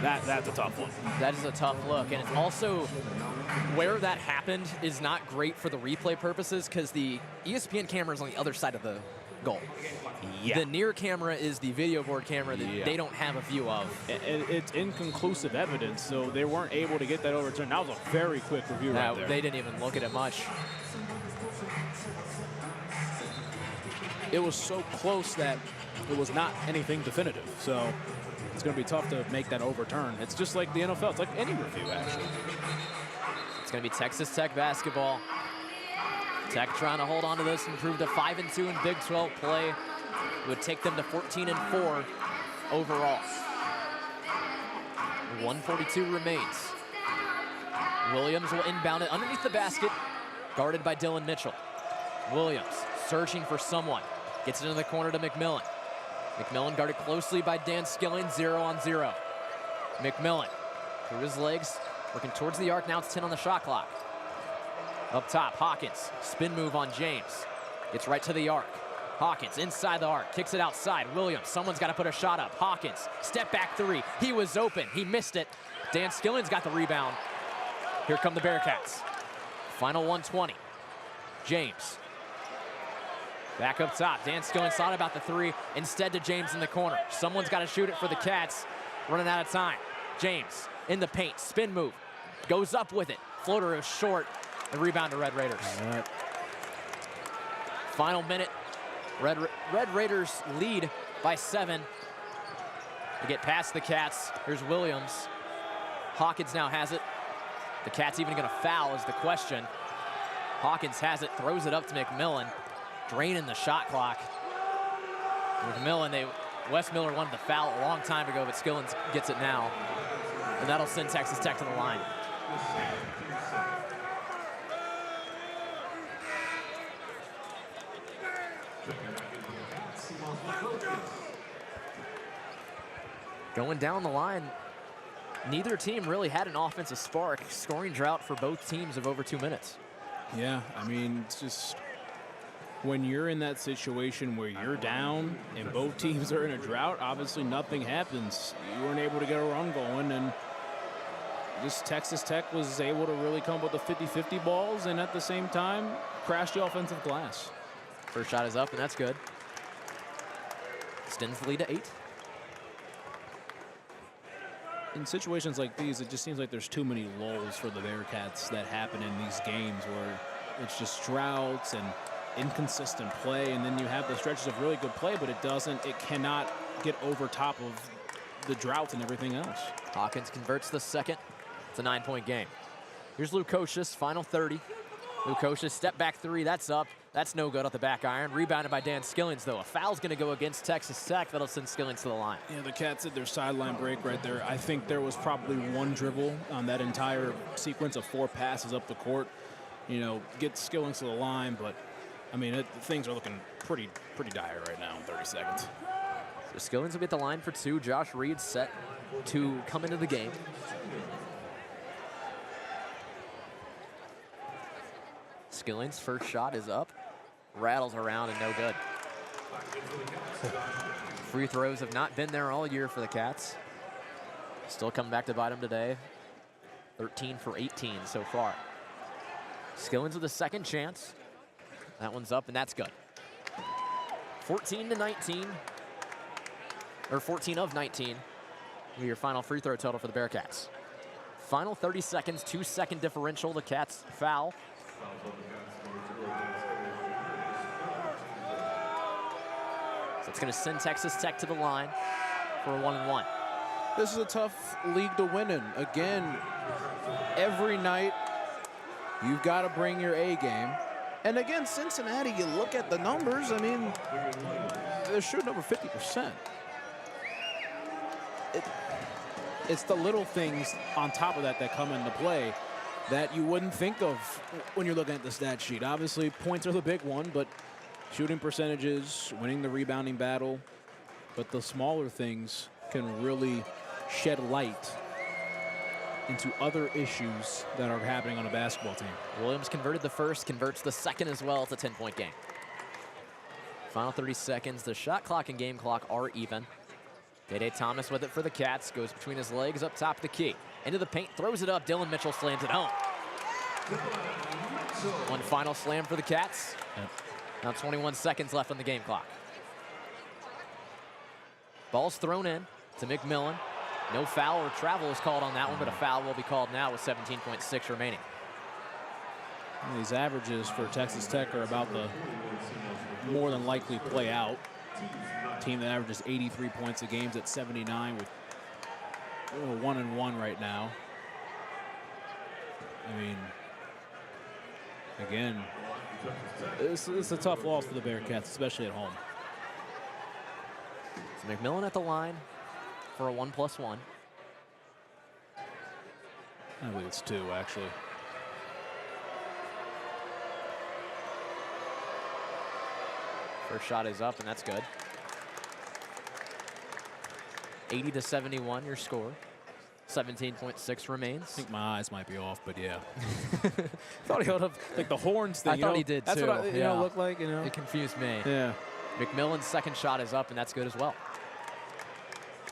That's a tough one. That is a tough look, and it's also where that happened is not great for the replay purposes because the ESPN camera is on the other side of the goal. Yeah. The near camera is the video board camera that they don't have a view of. It's inconclusive evidence, so they weren't able to get that overturned. That was a very quick review right there. They didn't even look at it much. It was so close that it was not anything definitive, so it's going to be tough to make that overturn. It's just like the NFL. It's like any review, actually. It's going to be Texas Tech basketball. Tech trying to hold on to this and improve to 5-2 in Big 12 play. It would take them to 14-4 overall. 1:42 remains. Williams will inbound it underneath the basket, guarded by Dylan Mitchell. Williams searching for someone. Gets it into the corner to McMillan. McMillan guarded closely by Dan Skilling, 0-on-0. McMillan through his legs, working towards the arc. Now it's 10 on the shot clock. Up top, Hawkins, spin move on James. Gets right to the arc. Hawkins inside the arc, kicks it outside. Williams, someone's got to put a shot up. Hawkins, step back 3. He was open, he missed it. Dan Skilling's got the rebound. Here come the Bearcats. Final 120. James. Back up top, Dan Skillings thought about the 3, instead to James in the corner. Someone's got to shoot it for the Cats, running out of time. James in the paint, spin move, goes up with it. Floater is short, the rebound to Red Raiders. Right. Final minute, Red Raiders lead by 7. To get past the Cats, here's Williams. Hawkins now has it. The Cats even gonna foul is the question. Hawkins has it, throws it up to McMillan. Draining the shot clock. McMillan, Wes Miller wanted the foul a long time ago, but Skillings gets it now. And that'll send Texas Tech to the line. Going down the line, neither team really had an offensive spark. Scoring drought for both teams of over 2 minutes. Yeah, I mean, it's just when you're in that situation where you're down and both teams are in a drought, obviously nothing happens. You weren't able to get a run going, and just Texas Tech was able to really come up with the 50-50 balls and at the same time crash the offensive glass. First shot is up, and that's good. Extends the lead to 8. In situations like these, it just seems like there's too many lulls for the Bearcats that happen in these games where it's just droughts and inconsistent play, and then you have the stretches of really good play, but it cannot get over top of the droughts and everything else. Hawkins converts the second. It's a 9-point game. Here's Lukosius, final 30. Lukosius, step back 3, that's up. That's no good off the back iron. Rebounded by Dan Skillings, though. A foul's going to go against Texas Tech. That'll send Skillings to the line. Yeah, the Cats did their sideline break right there. I think there was probably one dribble on that entire sequence of 4 passes up the court. You know, get Skillings to the line, but, I mean, things are looking pretty dire right now in 30 seconds. So Skillings will be at the line for 2. Josh Reed set to come into the game. Skillings' first shot is up. Rattles around and no good. Free throws have not been there all year for the Cats. Still coming back to bite them today. 13 for 18 so far. Skillings with a second chance. That one's up, and that's good. 14 to 19. Or 14 of 19. Your final free throw total for the Bearcats. Final 30 seconds, 2-second differential. The Cats foul. So it's going to send Texas Tech to the line for a 1-and-1. This is a tough league to win in. Again, every night you've got to bring your A game. And again, Cincinnati, you look at the numbers, I mean, they're shooting over 50%. It's the little things on top of that that come into play that you wouldn't think of when you're looking at the stat sheet. Obviously, points are the big one, but shooting percentages, winning the rebounding battle, but the smaller things can really shed light into other issues that are happening on a basketball team. Williams converted the first, converts the second as well. It's a 10-point game. Final 30 seconds. The shot clock and game clock are even. Day-Day Thomas with it for the Cats. Goes between his legs up top of the key. Into the paint, throws it up. Dylan Mitchell slams it home. One final slam for the Cats. Yep. Now 21 seconds left on the game clock. Ball's thrown in to McMillan. No foul or travel is called on that one, but a foul will be called now with 17.6 remaining. These averages for Texas Tech are about the more than likely play out. A team that averages 83 points a game at 79 with 1-and-1 right now. I mean, again, it's a tough loss for the Bearcats, especially at home. So McMillan at the line for a 1+1. I believe it's 2, actually. First shot is up, and that's good. 80 to 71, your score. 17.6 remains. I think my eyes might be off, but yeah. Thought he held up like the horns thing. I thought he did That's too. what it looked like, you know. It confused me. Yeah. McMillan's second shot is up, and that's good as well.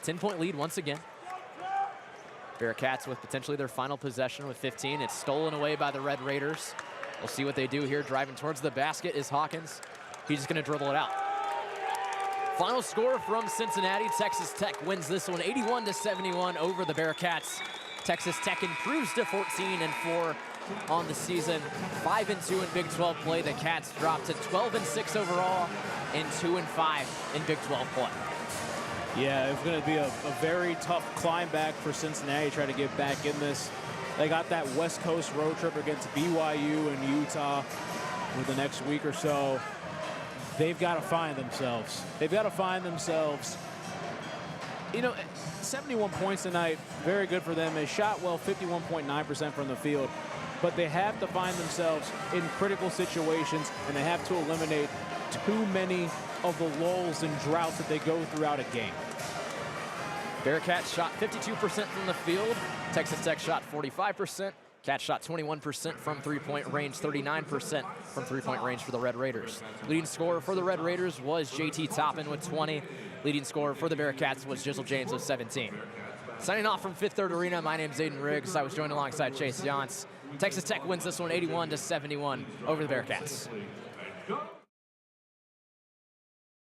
10-point lead once again. Bearcats with potentially their final possession with 15. It's stolen away by the Red Raiders. We'll see what they do here. Driving towards the basket is Hawkins. He's just going to dribble it out. Final score from Cincinnati. Texas Tech wins this one 81 to 71 over the Bearcats. Texas Tech improves to 14-4 on the season. 5-2 in Big 12 play. The Cats drop to 12-6 overall and 2-5 in Big 12 play. Yeah, it's going to be a very tough climb back for Cincinnati to try to get back in this. They got that West Coast road trip against BYU and Utah with the next week or so. They've got to find themselves. They've got to find themselves. You know, 71 points tonight, very good for them. They shot well, 51.9% from the field. but they have to find themselves in critical situations, and they have to eliminate too many of the lulls and droughts that they go throughout a game. Bearcats shot 52% from the field. Texas Tech shot 45%. Cats shot 21% from three-point range, 39% from three-point range for the Red Raiders. Leading scorer for the Red Raiders was JT Toppin with 20. Leading scorer for the Bearcats was Jizzle James with 17. Signing off from Fifth Third Arena, my name's Aiden Riggs. I was joined alongside Chase Yance. Texas Tech wins this one 81-71 over the Bearcats.